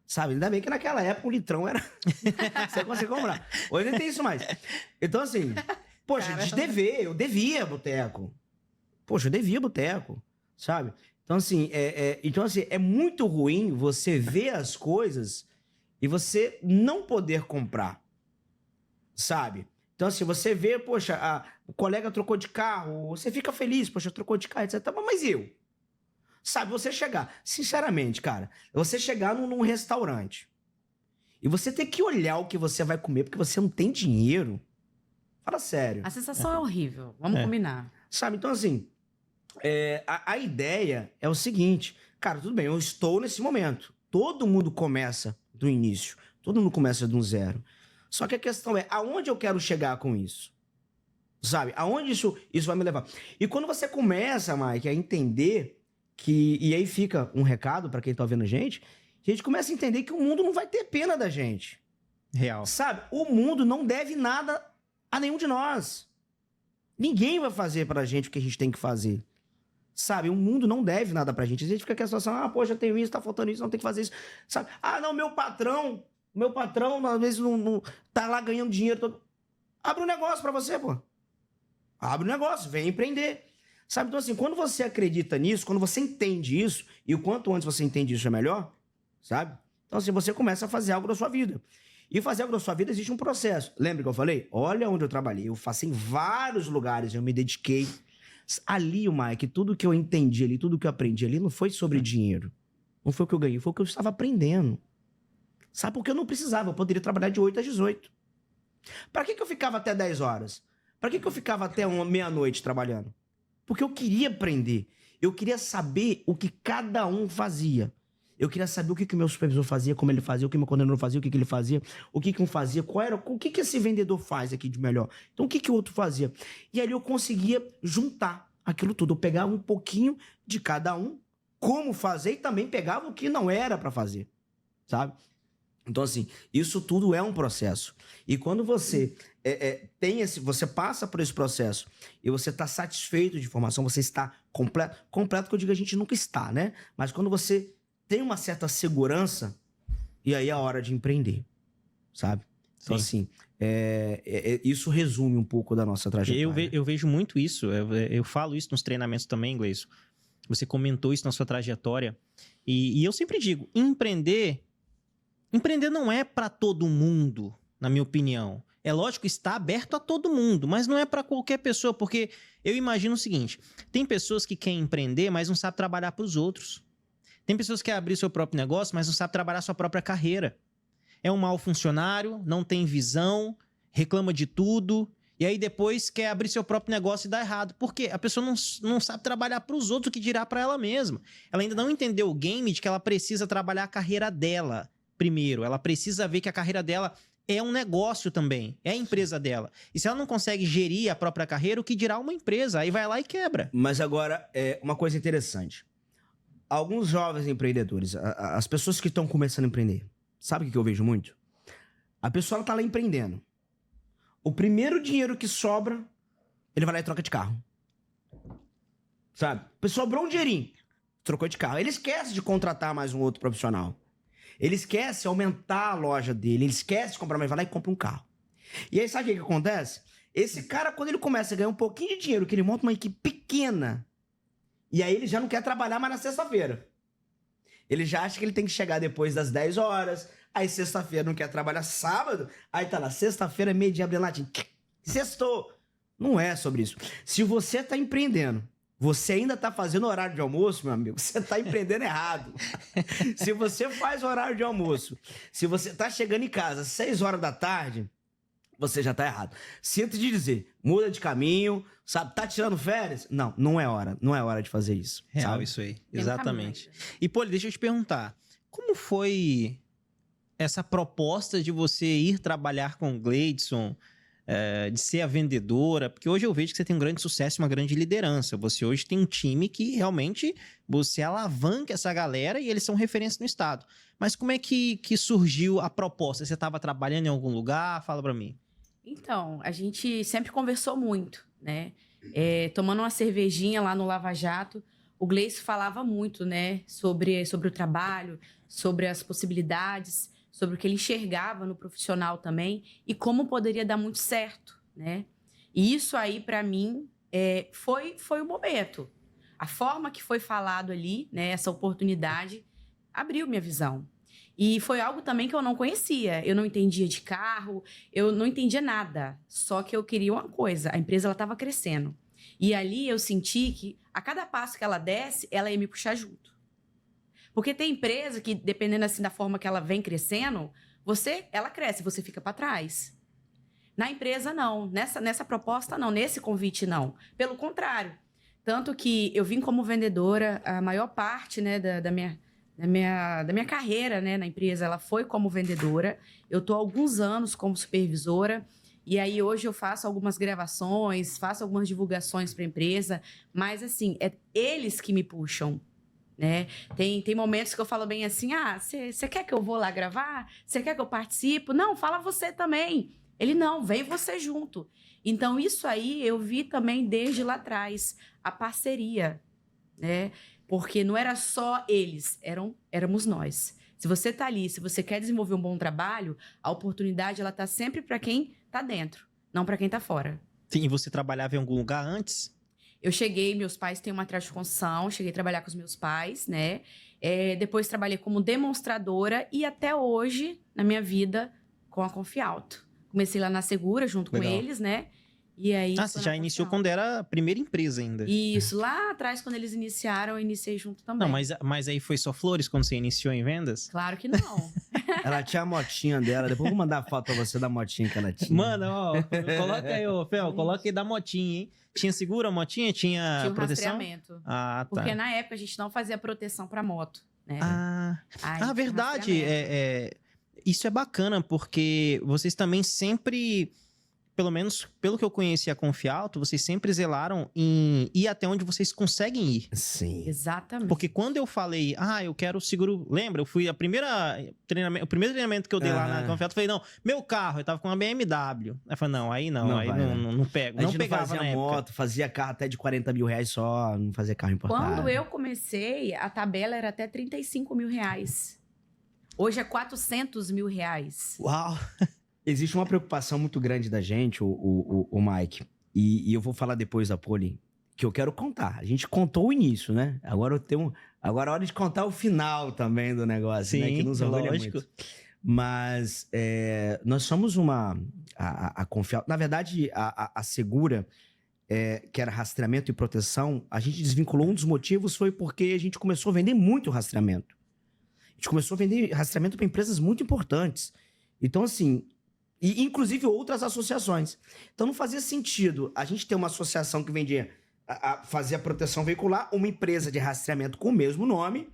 Sabe, ainda bem que naquela época o litrão era... você conseguia comprar. Hoje não tem isso mais. Então, assim, poxa, eu devia boteco. Poxa, eu devia boteco, sabe? Então, assim, é muito ruim você ver as coisas e você não poder comprar, sabe? Então, assim, você vê, poxa, o colega trocou de carro, você fica feliz, poxa, trocou de carro, etc. Mas eu? Sabe, você chegar... Sinceramente, cara, você chegar num restaurante e você ter que olhar o que você vai comer porque você não tem dinheiro. Fala sério. A sensação é horrível, vamos combinar. Sabe, então, assim... a ideia é o seguinte, Cara, tudo bem, eu estou nesse momento. Todo mundo começa do início. Todo mundo começa do zero. Só que a questão é, aonde eu quero chegar com isso? Sabe? Aonde isso vai me levar? E quando você começa, Mike, a entender que... E aí fica um recado pra quem tá vendo a gente começa a entender que o mundo não vai ter pena da gente. Real. Sabe? O mundo não deve nada a nenhum de nós. Ninguém vai fazer pra gente o que a gente tem que fazer. Sabe? O mundo não deve nada pra gente. A gente fica com a situação, poxa, eu tenho isso, tá faltando isso, não tem que fazer isso. Sabe? Não, meu patrão, às vezes, não tá lá ganhando dinheiro todo. Abre um negócio pra você, pô. Abre um negócio, vem empreender. Sabe? Então, assim, quando você acredita nisso, quando você entende isso, e o quanto antes você entende isso é melhor, sabe? Então, assim, você começa a fazer algo da sua vida. E fazer algo da sua vida existe um processo. Lembra que eu falei? Olha onde eu trabalhei. Eu faço em vários lugares, eu me dediquei. Ali, o Mike, tudo que eu entendi ali, tudo que eu aprendi ali, não foi sobre dinheiro. Não foi o que eu ganhei, foi o que eu estava aprendendo. Sabe? Porque eu não precisava, eu poderia trabalhar de 8 às 18. Pra que eu ficava até 10 horas? Pra que eu ficava até meia-noite trabalhando? Porque eu queria aprender. Eu queria saber o que cada um fazia. Eu queria saber o que o meu supervisor fazia, como ele fazia, o que o meu coordenador fazia, o que ele fazia, o que um fazia, o que esse vendedor faz aqui de melhor. Então, o que o outro fazia? E ali eu conseguia juntar aquilo tudo. Eu pegava um pouquinho de cada um, como fazer, e também pegava o que não era para fazer, sabe? Então, assim, isso tudo é um processo. E quando você você passa por esse processo e você está satisfeito de informação, você está completo que eu digo, a gente nunca está, né? Mas quando você tem uma certa segurança, e aí é a hora de empreender, sabe? Então, assim, isso resume um pouco da nossa trajetória. Eu vejo muito isso, eu falo isso nos treinamentos também, Gleison. Você comentou isso na sua trajetória. E eu sempre digo, empreender não é para todo mundo, na minha opinião. É lógico, está aberto a todo mundo, mas não é para qualquer pessoa, porque eu imagino o seguinte, tem pessoas que querem empreender, mas não sabem trabalhar para os outros. Tem pessoas que querem abrir seu próprio negócio, mas não sabem trabalhar sua própria carreira. É um mau funcionário, não tem visão, reclama de tudo, e aí depois quer abrir seu próprio negócio e dá errado. Por quê? A pessoa não sabe trabalhar para os outros, o que dirá para ela mesma. Ela ainda não entendeu o game de que ela precisa trabalhar a carreira dela primeiro. Ela precisa ver que a carreira dela é um negócio também, é a empresa dela. E se ela não consegue gerir a própria carreira, o que dirá uma empresa? Aí vai lá e quebra. Mas agora, uma coisa interessante. Alguns jovens empreendedores, as pessoas que estão começando a empreender, sabe o que eu vejo muito? A pessoa está lá empreendendo. O primeiro dinheiro que sobra, ele vai lá e troca de carro. Sabe? A pessoa sobrou um dinheirinho, trocou de carro. Ele esquece de contratar mais um outro profissional. Ele esquece de aumentar a loja dele, ele esquece de comprar mais, vai lá e compra um carro. E aí sabe o que acontece? Esse cara, quando ele começa a ganhar um pouquinho de dinheiro, que ele monta uma equipe pequena, e aí ele já não quer trabalhar mais na sexta-feira. Ele já acha que ele tem que chegar depois das 10 horas, aí sexta-feira não quer trabalhar sábado, aí tá lá, sexta-feira, meio dia, abre latim, sextou. Não é sobre isso. Se você tá empreendendo, você ainda tá fazendo horário de almoço, meu amigo, você tá empreendendo errado. Se você faz horário de almoço, se você tá chegando em casa às 6 horas da tarde, você já tá errado. Sinto de dizer, muda de caminho, sabe? Tá tirando férias? Não, não é hora. Não é hora de fazer isso. Real, sabe? isso aí. Exatamente. E, Poli, deixa eu te perguntar. Como foi essa proposta de você ir trabalhar com o Gleison, de ser a vendedora? Porque hoje eu vejo que você tem um grande sucesso, uma grande liderança. Você hoje tem um time que realmente você alavanca essa galera e eles são referência no estado. Mas como é que surgiu a proposta? Você estava trabalhando em algum lugar? Fala pra mim. Então, a gente sempre conversou muito, né? Tomando uma cervejinha lá no Lava Jato, o Gleison falava muito, né? Sobre o trabalho, sobre as possibilidades, sobre o que ele enxergava no profissional também e como poderia dar muito certo, né? E isso aí, para mim, foi o momento. A forma que foi falado ali, né? Essa oportunidade abriu minha visão. E foi algo também que eu não conhecia. Eu não entendia de carro, eu não entendia nada. Só que eu queria uma coisa, a empresa estava crescendo. E ali eu senti que a cada passo que ela desse, ela ia me puxar junto. Porque tem empresa que, dependendo assim da forma que ela vem crescendo, ela cresce, você fica para trás. Na empresa, não. Nessa proposta, não. Nesse convite, não. Pelo contrário. Tanto que eu vim como vendedora, a maior parte, né, da minha carreira, né, na empresa, ela foi como vendedora. Eu tô há alguns anos como supervisora. E aí, hoje eu faço algumas gravações, faço algumas divulgações para a empresa. Mas, assim, é eles que me puxam, né? Tem momentos que eu falo bem assim, você quer que eu vou lá gravar? Você quer que eu participe? Não, fala você também. Ele, não, vem você junto. Então, isso aí eu vi também desde lá atrás, a parceria, né? Porque não era só eles, éramos nós. Se você tá ali, se você quer desenvolver um bom trabalho, a oportunidade, ela tá sempre para quem tá dentro, não para quem tá fora. Sim, e você trabalhava em algum lugar antes? Eu cheguei, meus pais têm uma atrás de construção, cheguei a trabalhar com os meus pais, né? Depois trabalhei como demonstradora e até hoje, na minha vida, com a Confialto. Comecei lá na Segura, junto com eles, né? E aí, você já iniciou quando era a primeira empresa ainda. Isso, lá atrás, quando eles iniciaram, eu iniciei junto também. Não, mas aí foi só flores quando você iniciou em vendas? Claro que não. Ela tinha a motinha dela, depois eu vou mandar a foto pra você da motinha que ela tinha. Mano, ó, coloca aí, ô, Fel, coloca aí da motinha, hein? Tinha seguro a motinha? Tinha um proteção? Rastreamento. Ah, tá. Porque na época a gente não fazia proteção pra moto, né? Verdade. Isso é bacana, porque vocês também sempre, pelo menos pelo que eu conheci a Confialto, vocês sempre zelaram em ir até onde vocês conseguem ir. Sim. Exatamente. Porque quando eu falei, eu quero seguro... Lembra? Eu fui o primeiro treinamento que eu dei lá na Confialto, eu falei, não, meu carro, eu tava com uma BMW. Aí eu falei, não, aí não pego. A gente não pegava fazia na moto, época. Fazia carro até de 40 mil reais só, não fazia carro importado. Quando eu comecei, a tabela era até 35 mil reais. Hoje é 400 mil reais. Uau! Existe uma preocupação muito grande da gente, o Mike, e eu vou falar depois da Poli, que eu quero contar. A gente contou o início, né? Agora é hora de contar o final também do negócio, sim, né? Que nos orgulha lógico. muito. Mas nós somos a Confialto. Na verdade, a Segura, que era rastreamento e proteção, a gente desvinculou. Um dos motivos foi porque a gente começou a vender muito rastreamento. A gente começou a vender rastreamento para empresas muito importantes. Então, assim, e inclusive outras associações. Então não fazia sentido a gente ter uma associação que vendia, fazia proteção veicular, uma empresa de rastreamento com o mesmo nome,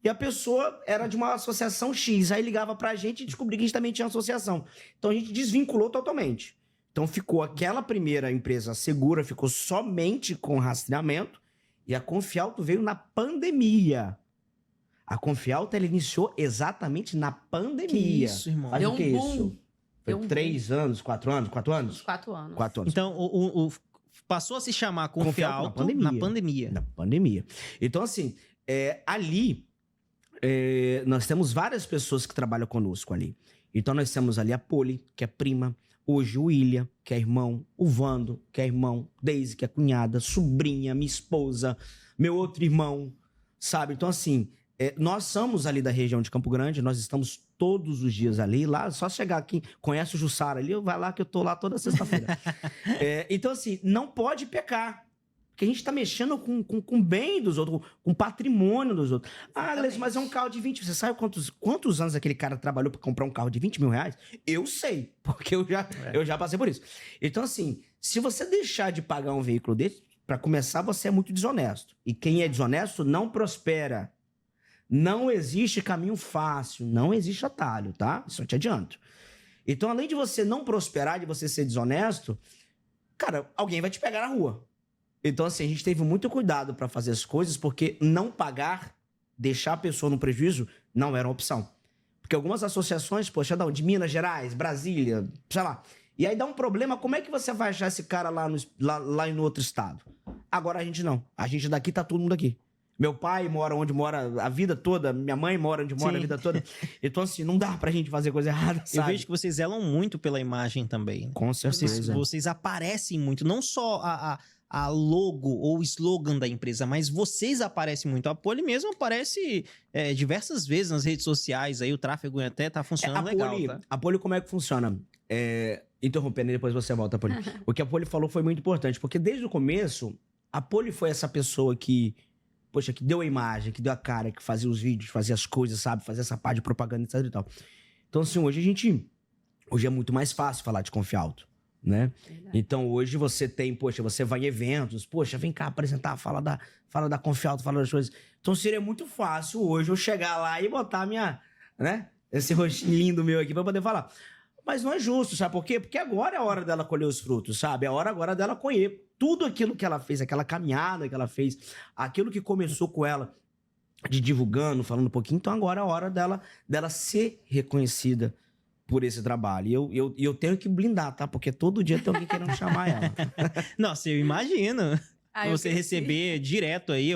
e a pessoa era de uma associação X. Aí ligava pra gente e descobria que a gente também tinha associação. Então a gente desvinculou totalmente. Então ficou aquela primeira empresa Segura, ficou somente com rastreamento, e a Confialto veio na pandemia. A Confialto, ela iniciou exatamente na pandemia. Que isso, irmão. Faz Deu o que um boom. isso? Foi 3 anos, 4 anos? 4 anos? 4 anos. 4 anos. Então, passou a se chamar Confialto na pandemia. Na pandemia. Então, assim, ali, nós temos várias pessoas que trabalham conosco ali. Então, nós temos ali a Poli, que é prima. Hoje, o William, que é irmão. O Vando, que é irmão. Deise, que é cunhada. Sobrinha, minha esposa. Meu outro irmão, sabe? Então, assim, nós somos ali da região de Campo Grande. Nós estamos todos os dias ali. Lá, só chegar aqui, conhece o Jussara ali, vai lá que eu tô lá toda sexta-feira. Então, assim, não pode pecar. Porque a gente tá mexendo com o bem dos outros, com o patrimônio dos outros. Gleice, mas é um carro de 20... Você sabe quantos anos aquele cara trabalhou para comprar um carro de 20 mil reais? Eu sei, porque eu já passei por isso. Então, assim, se você deixar de pagar um veículo desse, para começar, você é muito desonesto. E quem é desonesto não prospera. Não existe caminho fácil, não existe atalho, tá? Isso eu te adianto. Então, além de você não prosperar, de você ser desonesto, cara, alguém vai te pegar na rua. Então, assim, a gente teve muito cuidado para fazer as coisas, porque não pagar, deixar a pessoa no prejuízo, não era uma opção. Porque algumas associações, poxa, de Minas Gerais, Brasília, sei lá. E aí dá um problema, como é que você vai achar esse cara lá no outro estado? Agora a gente não. A gente daqui tá todo mundo aqui. Meu pai mora onde mora a vida toda, minha mãe mora onde mora a vida toda. Então, assim, não dá pra gente fazer coisa errada, sabe? Eu vejo que vocês zelam muito pela imagem também. Com certeza. Vocês aparecem muito, não só a logo ou slogan da empresa, mas vocês aparecem muito. A Poli mesmo aparece diversas vezes nas redes sociais, aí o tráfego até tá funcionando legal, tá? A Poli, como é que funciona? Interrompendo e depois você volta, Poli. O que a Poli falou foi muito importante, porque desde o começo, a Poli foi essa pessoa que deu a imagem, que deu a cara, que fazia os vídeos, fazia as coisas, sabe? Fazia essa parte de propaganda, etc e tal. Então, assim, hoje é muito mais fácil falar de Confialto. né? Verdade. Então, hoje você tem, poxa, você vai em eventos, poxa, vem cá apresentar, fala da Confialto, fala das coisas. Então, seria muito fácil hoje eu chegar lá e botar né? Esse rostinho lindo meu aqui pra poder falar. Mas não é justo, sabe por quê? Porque agora é a hora dela colher os frutos, sabe? É a hora agora dela colher tudo aquilo que ela fez, aquela caminhada que ela fez, aquilo que começou com ela, de divulgando, falando um pouquinho. Então agora é a hora dela ser reconhecida por esse trabalho. E eu tenho que blindar, tá? Porque todo dia tem alguém querendo chamar ela. Nossa, eu imagino. Eu Você cresci. receber direto aí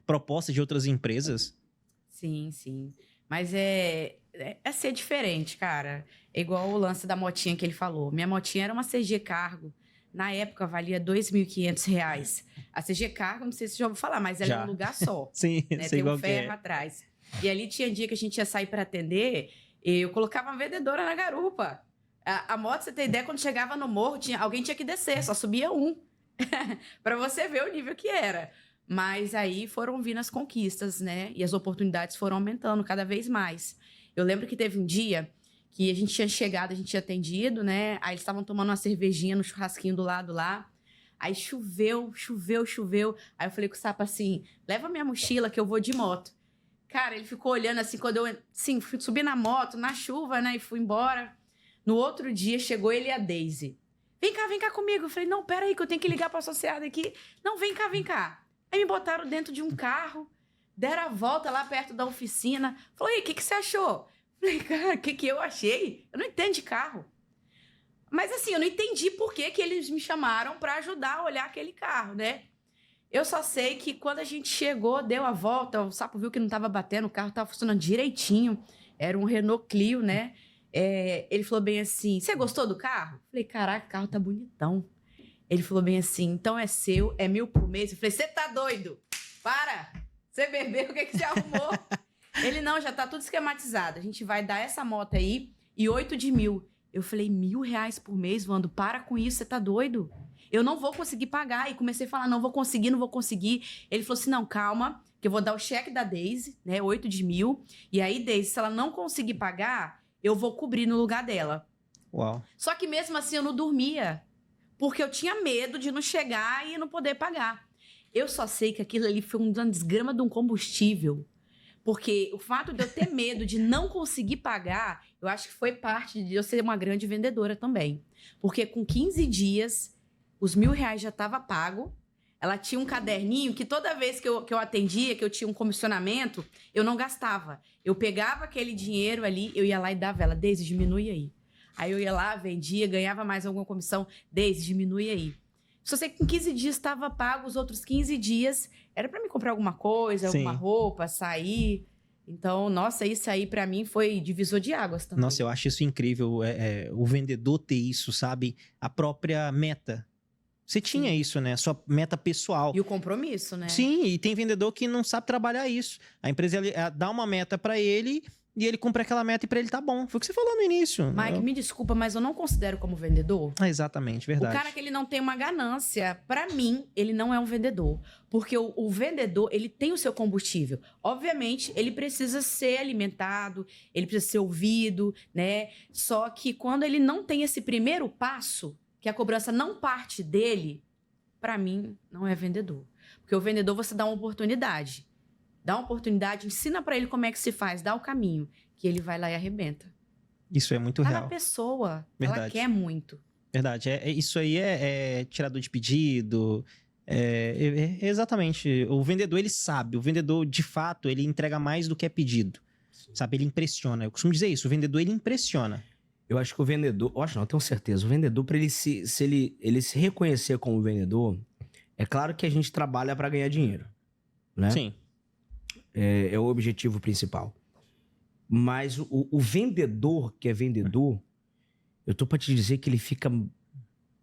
propostas de outras empresas. Sim, sim. Mas é ser diferente, cara. É igual o lance da motinha que ele falou. Minha motinha era uma CG Cargo. Na época, valia R$ 2.500. A CG Cargo, não sei se você já ouviu falar, mas ela é Já. um lugar só. Sim, Né? sei Tem igual um que ferro é. atrás. E ali tinha dia que a gente ia sair para atender, eu colocava uma vendedora na garupa. A moto, você tem ideia, quando chegava no morro, alguém tinha que descer, só subia um. Para você ver o nível que era. Mas aí foram vindo as conquistas, né? E as oportunidades foram aumentando cada vez mais. Eu lembro que teve um dia que a gente tinha chegado, a gente tinha atendido, né? Aí eles estavam tomando uma cervejinha no churrasquinho do lado lá. Aí choveu. Aí eu falei com o Sapa assim, leva minha mochila que eu vou de moto. Cara, ele ficou olhando assim, quando eu subi na moto, na chuva, né? E fui embora. No outro dia, chegou ele e a Daisy. Vem cá comigo. Eu falei, não, peraí, que eu tenho que ligar para a associada aqui. Não, vem cá. Aí me botaram dentro de um carro, deram a volta lá perto da oficina. Falou, e aí, o que você achou? Falei, cara, o que eu achei? Eu não entendo de carro. Mas assim, eu não entendi por que eles me chamaram para ajudar a olhar aquele carro, né? Eu só sei que quando a gente chegou, deu a volta, o Sapo viu que não estava batendo, o carro estava funcionando direitinho. Era um Renault Clio, né? Ele falou bem assim, você gostou do carro? Falei, caraca, o carro tá bonitão. Ele falou bem assim, então é seu, é 1.000 por mês. Eu falei, você tá doido? Para! Você bebeu, o que você arrumou? Ele, não, já tá tudo esquematizado. A gente vai dar essa moto aí e 8 de 1.000. Eu falei, R$ 1.000 por mês, Wando? Para com isso, você tá doido? Eu não vou conseguir pagar. E comecei a falar, não vou conseguir. Ele falou assim, não, calma, que eu vou dar o cheque da Daisy, né, 8 de 1.000. E aí, Daisy, se ela não conseguir pagar, eu vou cobrir no lugar dela. Uau. Só que mesmo assim eu não dormia, porque eu tinha medo de não chegar e não poder pagar. Eu só sei que aquilo ali foi uma desgrama de um combustível. Porque o fato de eu ter medo de não conseguir pagar, eu acho que foi parte de eu ser uma grande vendedora também. Porque com 15 dias, os R$ 1.000 já estava pago. Ela tinha um caderninho que toda vez que eu atendia, que eu tinha um comissionamento, eu não gastava. Eu pegava aquele dinheiro ali, eu ia lá e dava ela, Deise, diminui aí. Aí eu ia lá, vendia, ganhava mais alguma comissão, Deise, diminui aí. Só sei que com 15 dias estava pago, os outros 15 dias era para me comprar alguma coisa, Sim. alguma roupa, sair. Então, nossa, isso aí para mim foi divisor de águas também. Nossa, eu acho isso incrível, o vendedor ter isso, sabe? A própria meta. Você tinha isso, né? Sua meta pessoal. E o compromisso, né? Sim, e tem vendedor que não sabe trabalhar isso. A empresa dá uma meta pra ele e ele cumpre aquela meta e pra ele tá bom. Foi o que você falou no início. Mike, me desculpa, mas eu não considero como vendedor. Exatamente, verdade. O cara que ele não tem uma ganância, pra mim, ele não é um vendedor. Porque o vendedor, ele tem o seu combustível. Obviamente, ele precisa ser alimentado, ele precisa ser ouvido, né? Só que quando ele não tem esse primeiro passo, que a cobrança não parte dele, pra mim, não é vendedor. Porque o vendedor, você dá uma oportunidade. Dá uma oportunidade, ensina pra ele como é que se faz, dá o caminho, que ele vai lá e arrebenta. Isso é muito Cada real. pessoa, Verdade. ela quer muito. Verdade. Isso aí é tirador de pedido. Exatamente. O vendedor, ele sabe. O vendedor, de fato, ele entrega mais do que é pedido. Sabe? Ele impressiona. Eu costumo dizer isso. O vendedor, ele impressiona. Eu acho que o vendedor... Eu acho não, eu tenho certeza. O vendedor, para ele se reconhecer como vendedor, é claro que a gente trabalha para ganhar dinheiro, né? Sim. É o objetivo principal. Mas o vendedor que é vendedor, eu tô para te dizer que ele fica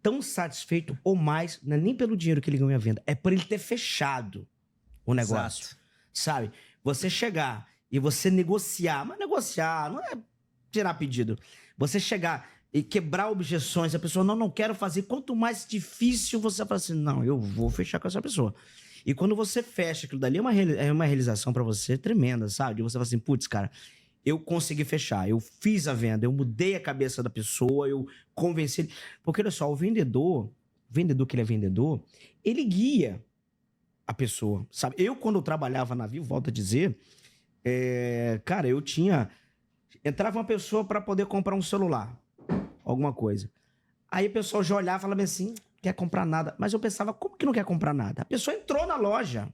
tão satisfeito ou mais, não é nem pelo dinheiro que ele ganha à venda, é por ele ter fechado o negócio. Exato. Sabe? Você chegar e você negociar, mas negociar não é tirar pedido. Você chegar e quebrar objeções, a pessoa não quero fazer. Quanto mais difícil você fala assim, não, eu vou fechar com essa pessoa. E quando você fecha aquilo dali, é uma realização pra você tremenda, sabe? De você falar assim, putz, cara, eu consegui fechar. Eu fiz a venda, eu mudei a cabeça da pessoa, eu convenci ele. Porque, olha só, o vendedor que ele é vendedor, ele guia a pessoa, sabe? Eu, quando eu trabalhava na Vivo, volto a dizer, cara, eu tinha... Entrava uma pessoa para poder comprar um celular, alguma coisa. Aí o pessoal já olhava e falava assim, quer comprar nada. Mas eu pensava, como que não quer comprar nada? A pessoa entrou na loja.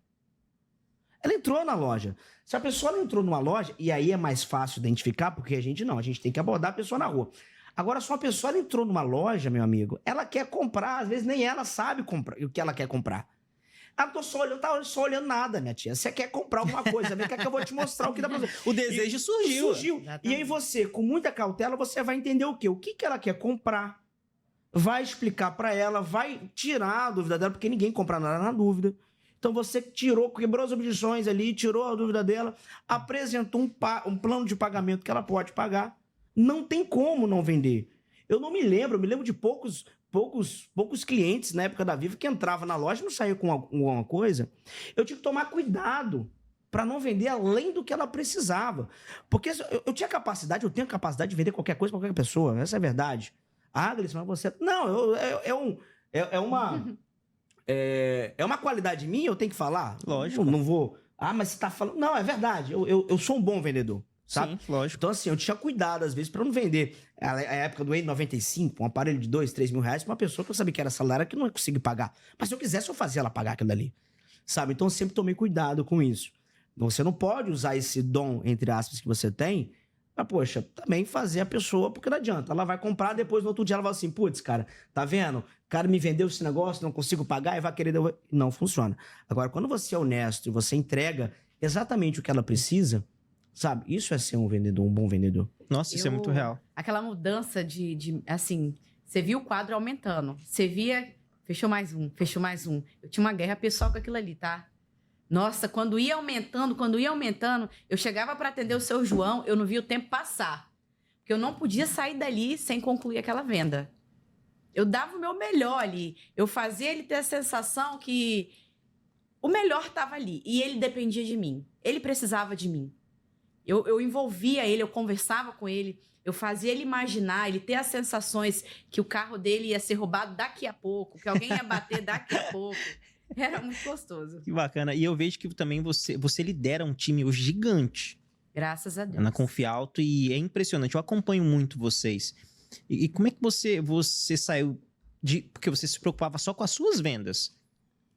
Ela entrou na loja. Se a pessoa não entrou numa loja, e aí é mais fácil identificar, porque a gente tem que abordar a pessoa na rua. Agora, se uma pessoa entrou numa loja, meu amigo, ela quer comprar, às vezes nem ela sabe comprar, o que ela quer comprar. Ela não tá só olhando nada, minha tia. Você quer comprar alguma coisa, vem cá que eu vou te mostrar o que dá pra fazer. O desejo surgiu. Exatamente. E aí você, com muita cautela, você vai entender o quê? O que ela quer comprar. Vai explicar pra ela, vai tirar a dúvida dela, porque ninguém compra nada na dúvida. Então você quebrou as objeções ali, tirou a dúvida dela, apresentou um plano de pagamento que ela pode pagar. Não tem como não vender. Eu me lembro de poucos clientes na época da Vivo que entravam na loja e não saíam com alguma coisa. Eu tinha que tomar cuidado para não vender além do que ela precisava. Porque eu tenho capacidade de vender qualquer coisa para qualquer pessoa. Essa é a verdade. Ah, Gleison, mas você... Não, é uma qualidade minha, eu tenho que falar? Lógico. Não vou... Ah, mas você tá falando... Não, é verdade. Eu sou um bom vendedor, sabe? Sim, lógico. Então, assim, eu tinha cuidado, às vezes, para não vender. A época do N95, um aparelho de 2, 3 mil reais, pra uma pessoa que eu sabia que era salário, que não ia conseguir pagar. Mas se eu quisesse, eu fazia ela pagar aquilo ali. Sabe? Então, eu sempre tomei cuidado com isso. Você não pode usar esse dom, entre aspas, que você tem, pra, poxa, também fazer a pessoa, porque não adianta. Ela vai comprar, depois no outro dia ela vai assim, putz, cara, tá vendo? O cara me vendeu esse negócio, não consigo pagar e vai querer... Não funciona. Agora, quando você é honesto e você entrega exatamente o que ela precisa, sabe? Isso é ser um vendedor, um bom vendedor. Nossa, isso é muito real. Aquela mudança assim, você viu o quadro aumentando. Você via, fechou mais um. Eu tinha uma guerra pessoal com aquilo ali, tá? Nossa, quando ia aumentando, eu chegava para atender o seu João, eu não via o tempo passar. Porque eu não podia sair dali sem concluir aquela venda. Eu dava o meu melhor ali. Eu fazia ele ter a sensação que o melhor estava ali. E ele dependia de mim. Ele precisava de mim. Eu envolvia ele, eu conversava com ele, eu fazia ele imaginar, ele ter as sensações que o carro dele ia ser roubado daqui a pouco, que alguém ia bater daqui a pouco. Era muito gostoso. Que bacana. E eu vejo que também você lidera um time hoje gigante. Graças a Deus. Na Confialto, e é impressionante. Eu acompanho muito vocês. E como é que você saiu de... Porque você se preocupava só com as suas vendas.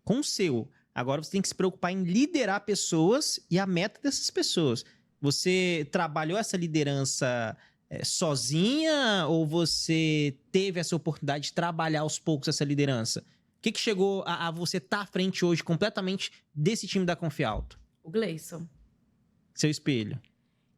Com o seu. Agora você tem que se preocupar em liderar pessoas e a meta dessas pessoas. Você trabalhou essa liderança sozinha ou você teve essa oportunidade de trabalhar aos poucos essa liderança? O que chegou a você estar à frente hoje completamente desse time da Confialto? O Gleison. Seu espelho.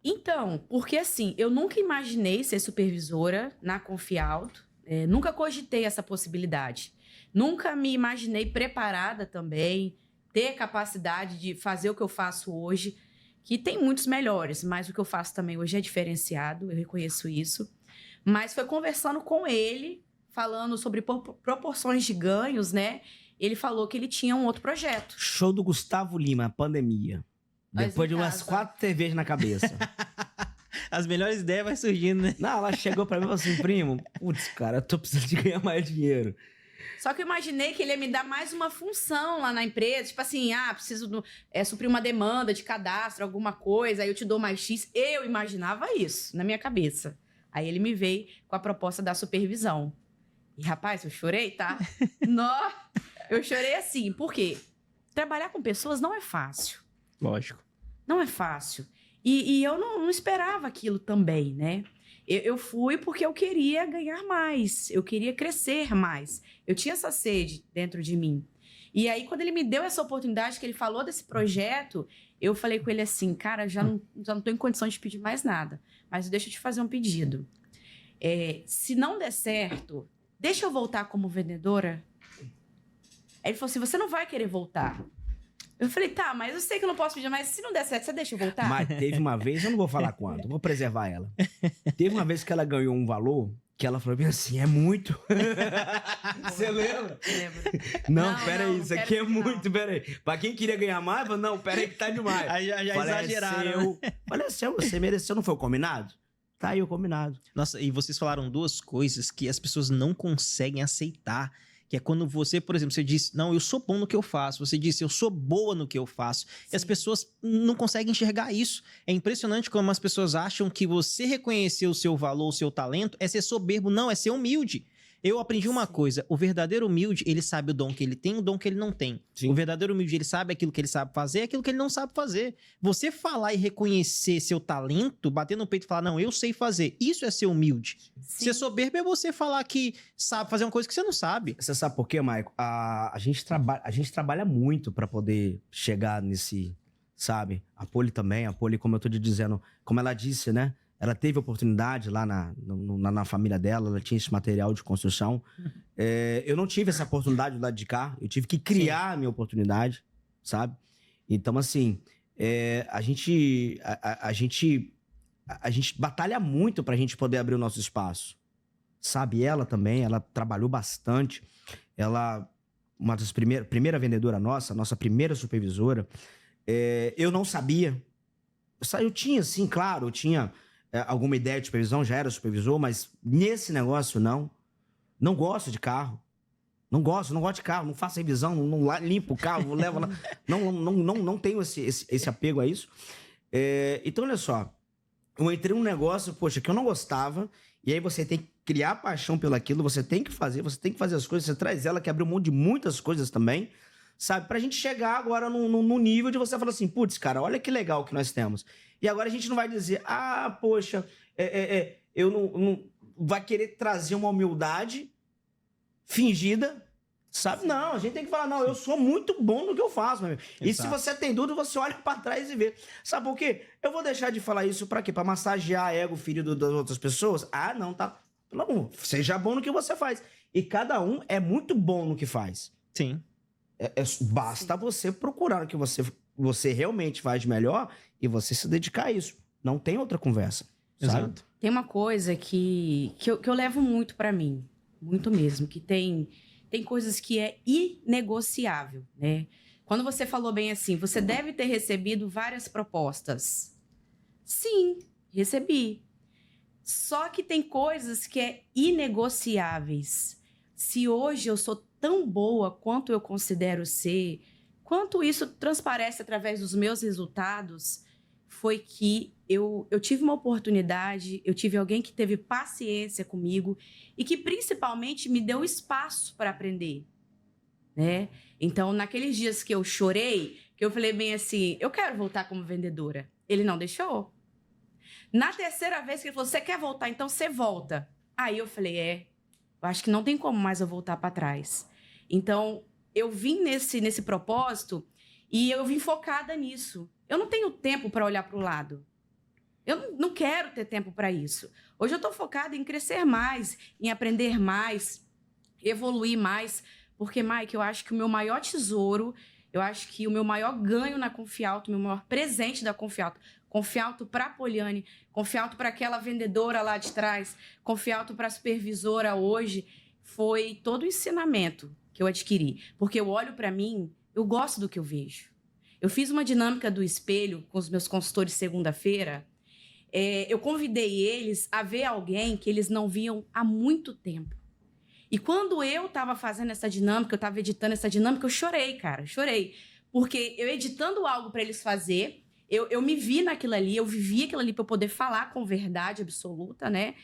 Então, porque assim, eu nunca imaginei ser supervisora na Confialto, nunca cogitei essa possibilidade. Nunca me imaginei preparada também, ter capacidade de fazer o que eu faço hoje, que tem muitos melhores, mas o que eu faço também hoje é diferenciado, eu reconheço isso. Mas foi conversando com ele, falando sobre proporções de ganhos, né? Ele falou que ele tinha um outro projeto. Show do Gustavo Lima, pandemia. Mas Depois em de umas casa. 4 cervejas na cabeça. As melhores ideias vai surgindo, né? Não, ela chegou pra mim e falou assim, primo, putz, cara, eu tô precisando de ganhar mais dinheiro. Só que eu imaginei que ele ia me dar mais uma função lá na empresa. Tipo assim, preciso suprir uma demanda de cadastro, alguma coisa, aí eu te dou mais X. Eu imaginava isso na minha cabeça. Aí ele me veio com a proposta da supervisão. E, rapaz, eu chorei, tá? Nó, eu chorei assim. Por quê? Trabalhar com pessoas não é fácil. Lógico. Não é fácil. E eu não esperava aquilo também, né? Eu fui porque eu queria ganhar mais, eu queria crescer mais. Eu tinha essa sede dentro de mim. E aí, quando ele me deu essa oportunidade, que ele falou desse projeto, eu falei com ele assim, cara, já não tô em condição de pedir mais nada, mas deixa eu te fazer um pedido. Se não der certo, deixa eu voltar como vendedora? Aí ele falou assim, você não vai querer voltar. Eu falei, tá, mas eu sei que eu não posso pedir, mas se não der certo, você deixa eu voltar? Mas teve uma vez, eu não vou falar quando, vou preservar ela. Teve uma vez que ela ganhou um valor Que ela falou bem assim, é muito. Você lembra? Lembro. Não, peraí, isso não aqui é quero isso, muito, peraí. Pra quem queria ganhar mais, falou, não, peraí que tá demais. Aí já Falei, exageraram. Falei, você mereceu, não foi o combinado? Tá aí o combinado. Nossa, e vocês falaram duas coisas que as pessoas não conseguem aceitar. Que é quando você, por exemplo, você disse, não, eu sou bom no que eu faço. Você disse, eu sou boa no que eu faço. Sim. E as pessoas não conseguem enxergar isso. É impressionante como as pessoas acham que você reconhecer o seu valor, o seu talento, é ser soberbo. Não, é ser humilde. Eu aprendi uma coisa, o verdadeiro humilde, ele sabe o dom que ele tem, o dom que ele não tem. Sim. O verdadeiro humilde, ele sabe aquilo que ele sabe fazer, aquilo que ele não sabe fazer. Você falar e reconhecer seu talento, bater no peito e falar, não, eu sei fazer, isso é ser humilde. Sim. Ser soberbo é você falar que sabe fazer uma coisa que você não sabe. Você sabe por quê, Maico? A gente trabalha muito pra poder chegar nesse, sabe? A Poli também, como eu tô te dizendo, como ela disse, né? Ela teve oportunidade lá na família dela, ela tinha esse material de construção. Eu não tive essa oportunidade do lado de cá, eu tive que criar a minha oportunidade, sabe? Então, assim, a gente batalha muito pra gente poder abrir o nosso espaço. Sabe, ela também, ela trabalhou bastante. Ela, uma das primeira vendedora nossa primeira supervisora, eu não sabia. Eu tinha, sim, claro, eu tinha alguma ideia de supervisão, já era supervisor, mas nesse negócio não. Não gosto de carro. Não gosto de carro, não faço revisão, não limpo o carro, não levo lá. Não tenho esse apego a isso. Então, olha só, eu entrei num negócio, poxa, que eu não gostava, e aí você tem que criar paixão pelo aquilo, você tem que fazer as coisas, você traz ela que abriu mão de muitas coisas também, sabe? Pra gente chegar agora no nível de você falar assim, putz, cara, olha que legal que nós temos. E agora a gente não vai dizer, poxa, eu não... Vai querer trazer uma humildade fingida, sabe? Não, a gente tem que falar, não, eu sou muito bom no que eu faço, meu amigo. E se você tem dúvida, você olha pra trás e vê. Sabe por quê? Eu vou deixar de falar isso pra quê? Pra massagear ego ferido das outras pessoas? Não, tá... Pelo amor, seja bom no que você faz. E cada um é muito bom no que faz. Sim. Basta você procurar o que você realmente faz melhor e você se dedicar a isso. Não tem outra conversa. Sabe? Exato. Tem uma coisa que eu levo muito pra mim, muito mesmo, que tem coisas que é inegociável, né? Quando você falou bem assim, você deve ter recebido várias propostas. Sim, recebi. Só que tem coisas que é inegociáveis. Se hoje eu sou tão boa quanto eu considero ser, quanto isso transparece através dos meus resultados, foi que eu tive uma oportunidade, eu tive alguém que teve paciência comigo e que principalmente me deu espaço para aprender, né? Então, naqueles dias que eu chorei, que eu falei bem assim, eu quero voltar como vendedora. Ele não deixou. Na terceira vez que ele falou, você quer voltar? Então você volta. Aí eu falei, eu acho que não tem como mais eu voltar para trás. Então, eu vim nesse propósito e eu vim focada nisso. Eu não tenho tempo para olhar para o lado. Eu não quero ter tempo para isso. Hoje eu estou focada em crescer mais, em aprender mais, evoluir mais. Porque, Mike, eu acho que o meu maior tesouro, eu acho que o meu maior ganho na Confiauto, o meu maior presente da Confiauto para a Poliane, Confiauto para aquela vendedora lá de trás, Confiauto para a supervisora hoje, foi todo o ensinamento que eu adquiri. Porque eu olho para mim, eu gosto do que eu vejo. Eu fiz uma dinâmica do espelho com os meus consultores segunda-feira. Eu convidei eles a ver alguém que eles não viam há muito tempo. E quando eu estava fazendo essa dinâmica, eu estava editando essa dinâmica, eu chorei, cara, chorei. Porque eu editando algo para eles fazer, eu me vi naquilo ali, eu vivi aquilo ali para eu poder falar com verdade absoluta, né?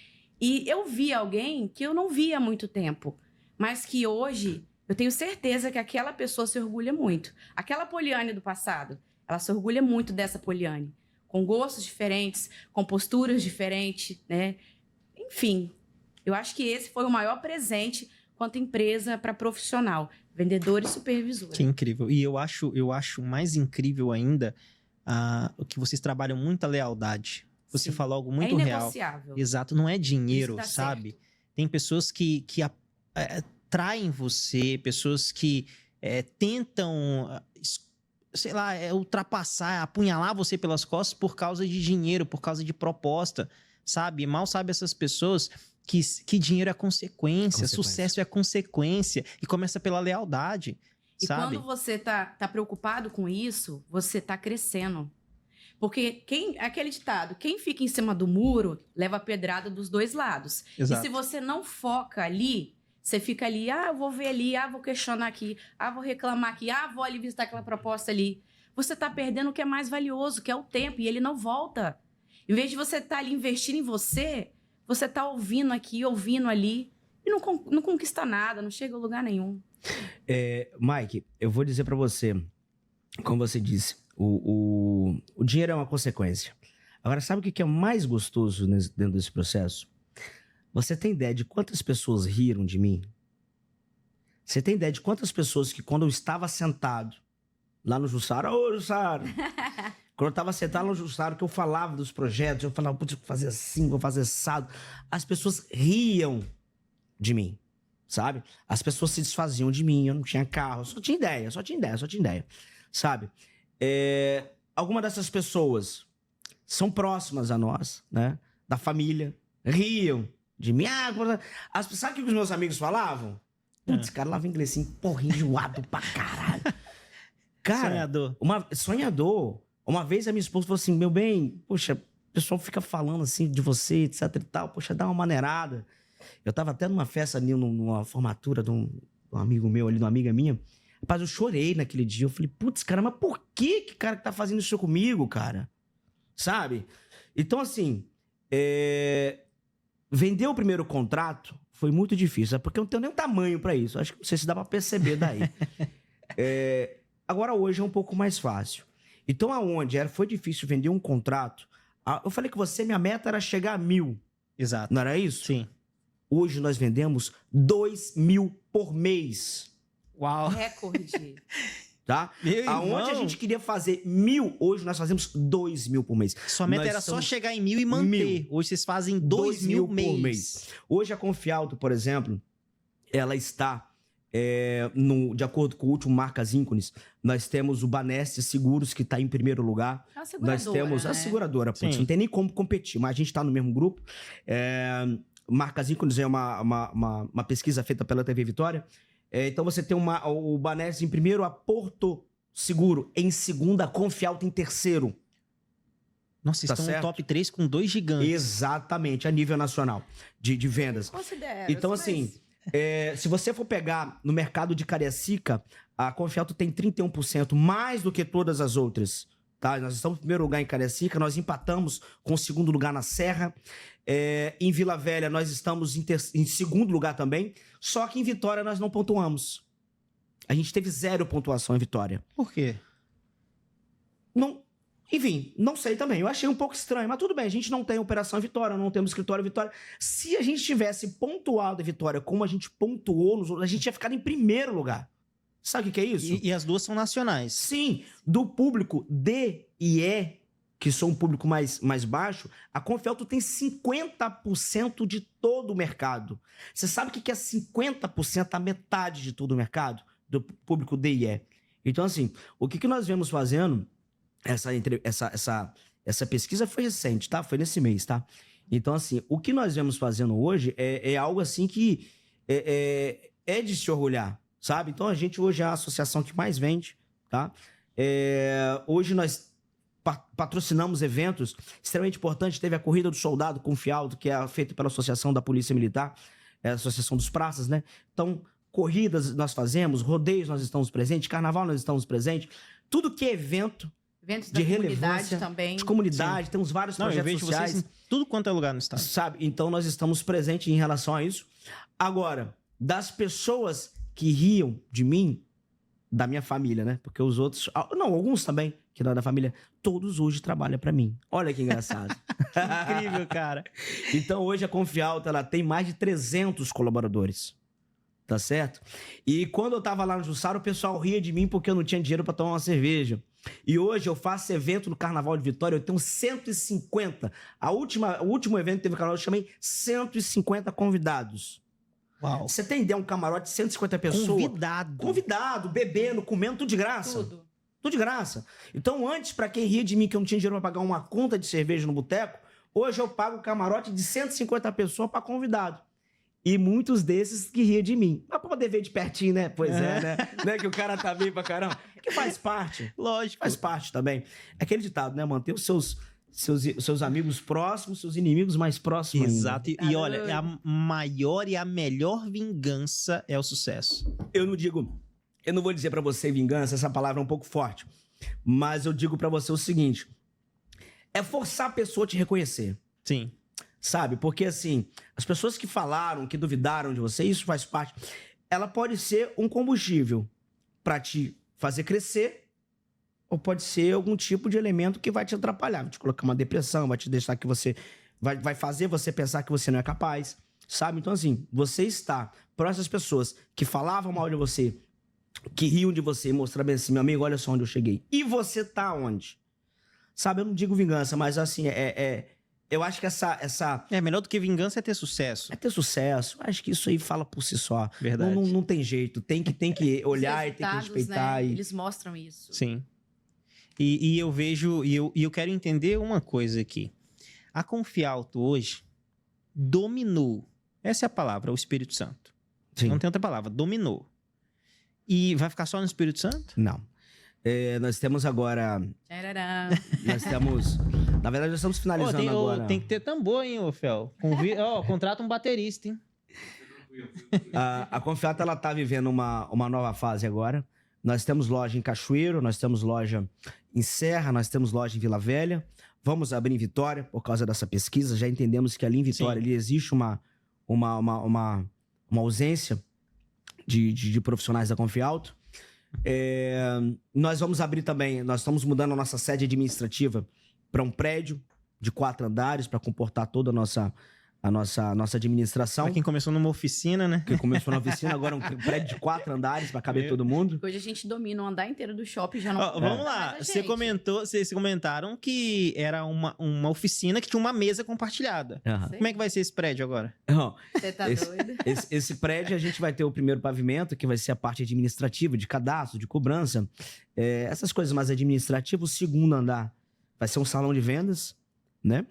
E eu vi alguém que eu não via há muito tempo, mas que hoje eu tenho certeza que aquela pessoa se orgulha muito. Aquela Poliane do passado, ela se orgulha muito dessa Poliane, com gostos diferentes, com posturas diferentes, né? Enfim, eu acho que esse foi o maior presente quanto empresa para profissional, vendedor e supervisor. Que incrível. E eu acho mais incrível ainda o que vocês trabalham muita lealdade. Você Sim. falou algo muito real. Inegociável. Exato, não é dinheiro, Isso dá sabe? certo. Tem pessoas que traem você, pessoas que tentam, sei lá, ultrapassar, apunhalar você pelas costas por causa de dinheiro, por causa de proposta, sabe? Mal sabe essas pessoas que dinheiro é consequência, Consequência. sucesso é consequência, e começa pela lealdade, E sabe? quando você tá preocupado com isso, você tá crescendo. Porque aquele ditado, quem fica em cima do muro leva a pedrada dos dois lados. Exato. E se você não foca ali, você fica ali, eu vou ver ali, vou questionar aqui, vou reclamar aqui, vou ali visitar aquela proposta ali. Você tá perdendo o que é mais valioso, que é o tempo, e ele não volta. Em vez de você estar ali investindo em você, você tá ouvindo aqui, ouvindo ali, e não conquista nada, não chega a lugar nenhum. Mike, eu vou dizer pra você, como você disse, o dinheiro é uma consequência. Agora, sabe o que é o mais gostoso dentro desse processo? Você tem ideia de quantas pessoas riram de mim? Você tem ideia de quantas pessoas que quando eu estava sentado lá no Jussara, ô Jussara, quando eu estava sentado no Jussara, que eu falava dos projetos, eu falava, putz, vou fazer assim, vou fazer assado, as pessoas riam de mim, sabe? As pessoas se desfaziam de mim, eu não tinha carro, só tinha ideia, sabe? Alguma dessas pessoas são próximas a nós, né? Da família, riam de mim. Sabe o que os meus amigos falavam? Putz, cara, lá vem inglês assim, porra, enjoado pra caralho. Cara, Sonhador. Sonhador. Uma vez a minha esposa falou assim, meu bem, poxa, o pessoal fica falando assim de você, etc e tal, poxa, dá uma maneirada. Eu tava até numa festa ali, numa formatura de um amigo meu ali, de uma amiga minha. Rapaz, eu chorei naquele dia. Eu falei, putz, cara, mas por que o cara que tá fazendo isso comigo, cara? Sabe? Então, assim, vender o primeiro contrato foi muito difícil, porque eu não tenho nem tamanho pra isso. Acho que não sei se dá pra perceber daí. Agora, hoje é um pouco mais fácil. Então, foi difícil vender um contrato, eu falei que minha meta era chegar a 1.000. Exato. Não era isso? Sim. Hoje nós vendemos 2.000 por mês. Uau. Recorde. Tá? Aonde a gente queria fazer 1.000, hoje nós fazemos 2.000 por mês. Sua meta era só chegar em 1.000 e manter. 1.000. Hoje vocês fazem 2.000 por mês. Hoje a Confialto, por exemplo, ela está, de acordo com o último Marcas Ícones, nós temos o Baneste Seguros, que está em primeiro lugar. É uma seguradora, Nós temos a seguradora, putz, Sim. não tem nem como competir, mas a gente está no mesmo grupo. Marcas Ícones é uma pesquisa feita pela TV Vitória. Então você tem o Baneste em primeiro, a Porto Seguro em segundo, a Confialto em terceiro. Nossa, vocês Tá estão no certo? top 3 com 2 gigantes. Exatamente, a nível nacional de vendas. Considero. Então, assim, se você for pegar no mercado de Cariacica, a Confialto tem 31%, mais do que todas as outras. Tá? Nós estamos em primeiro lugar em Cariacica, nós empatamos com o segundo lugar na Serra. Em Vila Velha, nós estamos em segundo lugar também. Só que em Vitória, nós não pontuamos. A gente teve 0 pontuação em Vitória. Por quê? Enfim, não sei também. Eu achei um pouco estranho, mas tudo bem. A gente não tem operação em Vitória, não temos escritório em Vitória. Se a gente tivesse pontuado em Vitória como a gente pontuou nos outros, a gente ia ficar em primeiro lugar. Sabe o que é isso? E as duas são nacionais. Sim, do público D e E, que são um público mais baixo, a Confialto tem 50% de todo o mercado. Você sabe o que é 50%, a metade de todo o mercado? Do público D e E. Então, assim, o que nós vemos fazendo, essa pesquisa foi recente, tá? Foi nesse mês, tá? Então, assim, o que nós vemos fazendo hoje é algo, assim, que é de se orgulhar, sabe? Então, a gente hoje é a associação que mais vende, tá? Hoje nós patrocinamos eventos extremamente importantes. Teve a Corrida do Soldado Confialto, que é feita pela Associação da Polícia Militar, a Associação dos Praças, né? Então, corridas nós fazemos, rodeios nós estamos presentes, carnaval nós estamos presentes, tudo que é eventos da de comunidade relevância, também. de comunidade, temos vários Não, eu projetos vejo sociais. vocês em tudo quanto é lugar no estado. Sabe? Então, nós estamos presentes em relação a isso. Agora, das pessoas que riam de mim, da minha família, né? Porque os outros... Não, alguns também, que não é da família, todos hoje trabalham pra mim. Olha que engraçado. Incrível, cara. Então, hoje a Confialto, ela tem mais de 300 colaboradores. Tá certo? E quando eu tava lá no Jussara, o pessoal ria de mim porque eu não tinha dinheiro pra tomar uma cerveja. E hoje eu faço evento no Carnaval de Vitória, eu tenho 150. O último evento que teve no Carnaval, eu chamei 150 convidados. Uau. Você tem ideia, um camarote de 150 pessoas? Convidado, bebendo, comendo, tudo de graça. Tudo de graça. Então, antes, pra quem ria de mim que eu não tinha dinheiro pra pagar uma conta de cerveja no boteco, Hoje eu pago camarote de 150 pessoas para convidado. E muitos desses que riam de mim. Mas pra poder ver de pertinho, né? Pois é, né? Né? Que o cara tá bem pra caramba. Que faz parte. Lógico. Faz parte também. É aquele ditado, né? Manter os seus amigos próximos, seus inimigos mais próximos ainda. Exato. E olha, a maior e a melhor vingança é o sucesso. Eu não vou dizer pra você vingança, essa palavra é um pouco forte. Mas eu digo pra você o seguinte. É forçar a pessoa a te reconhecer. Sim. Sabe? Porque, assim, as pessoas que falaram, que duvidaram de você, isso faz parte. Ela pode ser um combustível pra te fazer crescer, ou pode ser algum tipo de elemento que vai te atrapalhar, vai te colocar uma depressão, vai te deixar que você... Vai fazer você pensar que você não é capaz, sabe? Então, assim, você está próximo às pessoas que falavam mal de você, que riam de você e mostraram bem assim, meu amigo, olha só onde eu cheguei. E você tá onde? Sabe? Eu não digo vingança, mas, assim, eu acho que essa... É, melhor do que vingança é ter sucesso. É ter sucesso. Acho que isso aí fala por si só. Verdade. Não tem jeito. Tem que olhar e tem que respeitar. Né? E... Eles mostram isso. Sim. E eu vejo... E eu quero entender uma coisa aqui. A Confialto hoje dominou. Essa é a palavra, o Espírito Santo. Sim. Não tem outra palavra. Dominou. E vai ficar só no Espírito Santo? Não. Nós temos agora... Tcharam. Nós temos... Na verdade, nós estamos finalizando agora. Tem que ter tambor, hein, ô Fel? Contrata um baterista, hein? A Confiata, ela tá vivendo uma nova fase agora. Nós temos loja em Cachoeiro, nós temos loja em Serra, nós temos loja em Vila Velha. Vamos abrir em Vitória, por causa dessa pesquisa. Já entendemos que ali em Vitória ali existe uma ausência de profissionais da Confialto. Nós vamos abrir também, nós estamos mudando a nossa sede administrativa para um prédio de 4 andares para comportar toda a nossa administração. Pra quem começou numa oficina, né? Que começou na oficina, agora um prédio de 4 andares para caber todo mundo. Hoje a gente domina o andar inteiro do shopping, já não... Vamos lá, vocês comentaram que era uma oficina que tinha uma mesa compartilhada. Uhum. Como é que vai ser esse prédio agora? Você tá doido? Esse prédio, a gente vai ter o primeiro pavimento, que vai ser a parte administrativa, de cadastro, de cobrança. Essas coisas mais administrativas. O segundo andar vai ser um salão de vendas, né?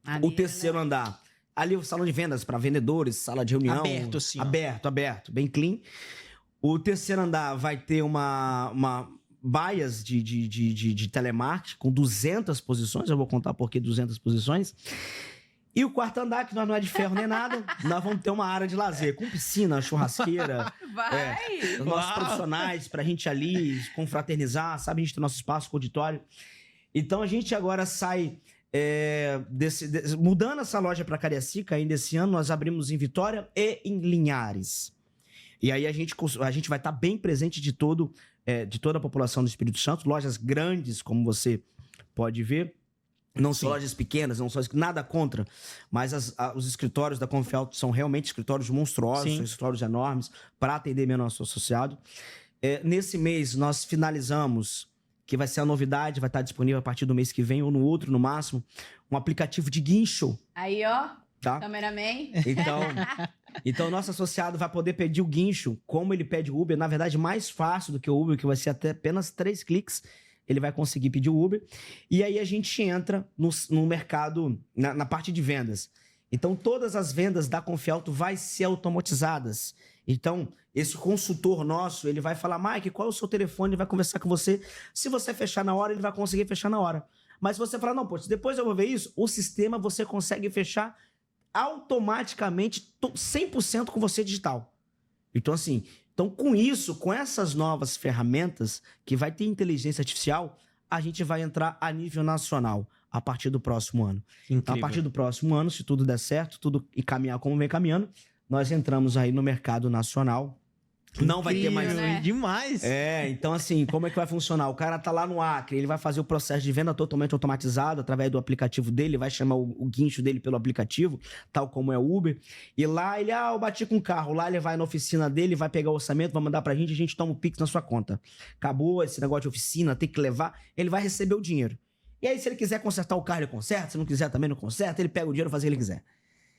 Maneiro, O terceiro andar, ali o salão de vendas para vendedores, sala de reunião. Aberto, assim. Aberto, bem clean. O terceiro andar vai ter uma baias de telemarketing com 200 posições. Eu vou contar por que 200 posições. E o quarto andar, que nós não é de ferro nem nada, nós vamos ter uma área de lazer, com piscina, churrasqueira. Vai! Os nossos profissionais, pra gente ali confraternizar, sabe? A gente tem nosso espaço com auditório. Então a gente agora sai mudando essa loja para Cariacica. Ainda esse ano nós abrimos em Vitória e em Linhares. E aí a gente vai estar bem presente de toda a população do Espírito Santo. Lojas grandes, como você pode ver. Não são lojas pequenas, não são nada contra, mas os escritórios da Confialto são realmente escritórios monstruosos, são escritórios enormes para atender bem o nosso associado. Nesse mês nós finalizamos, que vai ser a novidade, vai estar disponível a partir do mês que vem ou no outro, no máximo, um aplicativo de guincho. Aí, ó, tá? Cameraman. Então, o nosso associado vai poder pedir o guincho, como ele pede o Uber, na verdade, mais fácil do que o Uber, que vai ser até apenas 3 cliques, ele vai conseguir pedir o Uber. E aí a gente entra no mercado, na parte de vendas. Então, todas as vendas da Confialto vai ser automatizadas. Então, esse consultor nosso, ele vai falar, Mike, qual é o seu telefone? Ele vai conversar com você. Se você fechar na hora, ele vai conseguir fechar na hora. Mas se você falar, não, poxa, depois eu vou ver isso, o sistema você consegue fechar automaticamente 100% com você digital. Então, assim, com isso, com essas novas ferramentas, que vai ter inteligência artificial, a gente vai entrar a nível nacional a partir do próximo ano. Então, a partir do próximo ano, se tudo der certo, tudo encaminhar como vem caminhando, nós entramos aí no mercado nacional. Não vai ter mais... né? Demais! Então assim, como é que vai funcionar? O cara tá lá no Acre, ele vai fazer o processo de venda totalmente automatizado através do aplicativo dele, vai chamar o guincho dele pelo aplicativo, tal como é o Uber. E lá ele, eu bati com o carro. Lá ele vai na oficina dele, vai pegar o orçamento, vai mandar pra gente, a gente toma o Pix na sua conta. Acabou esse negócio de oficina, tem que levar, ele vai receber o dinheiro. E aí, se ele quiser consertar o carro, ele conserta. Se não quiser, também não conserta. Ele pega o dinheiro e faz o que ele quiser.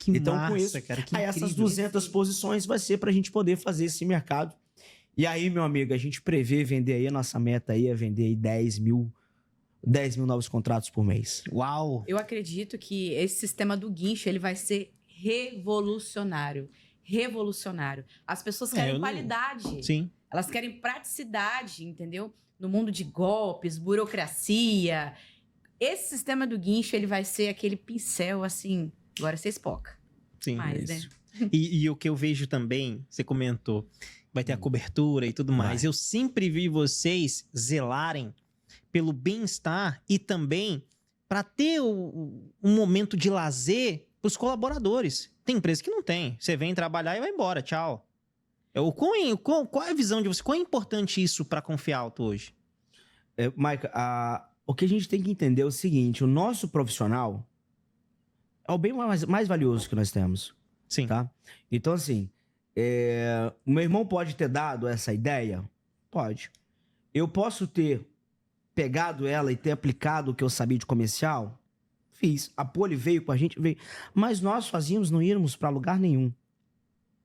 Massa, com isso, cara, que aí essas 200 posições vai ser pra gente poder fazer esse mercado. E aí, meu amigo, a gente prevê vender aí, a nossa meta aí é vender aí 10 mil 10 mil novos contratos por mês. Uau! Eu acredito que esse sistema do guincho, ele vai ser revolucionário. Revolucionário. As pessoas querem qualidade. Sim. Elas querem praticidade, entendeu? No mundo de golpes, burocracia. Esse sistema do guincho, ele vai ser aquele pincel, assim, agora você espoca. Sim. Mais, né? E o que eu vejo também, você comentou, vai ter a cobertura e tudo mais. Eu sempre vi vocês zelarem pelo bem-estar e também para ter um momento de lazer para os colaboradores. Tem empresa que não tem. Você vem trabalhar e vai embora, tchau. Qual é a visão de você? Qual é importante isso para a Confialto hoje? Mike, o que a gente tem que entender é o seguinte, o nosso profissional é o bem mais valioso que nós temos. Sim. Tá? Então, assim, o meu irmão pode ter dado essa ideia? Pode. Eu posso ter pegado ela e ter aplicado o que eu sabia de comercial? Fiz. A Poli veio com a gente, veio. Mas nós sozinhos não íamos para lugar nenhum.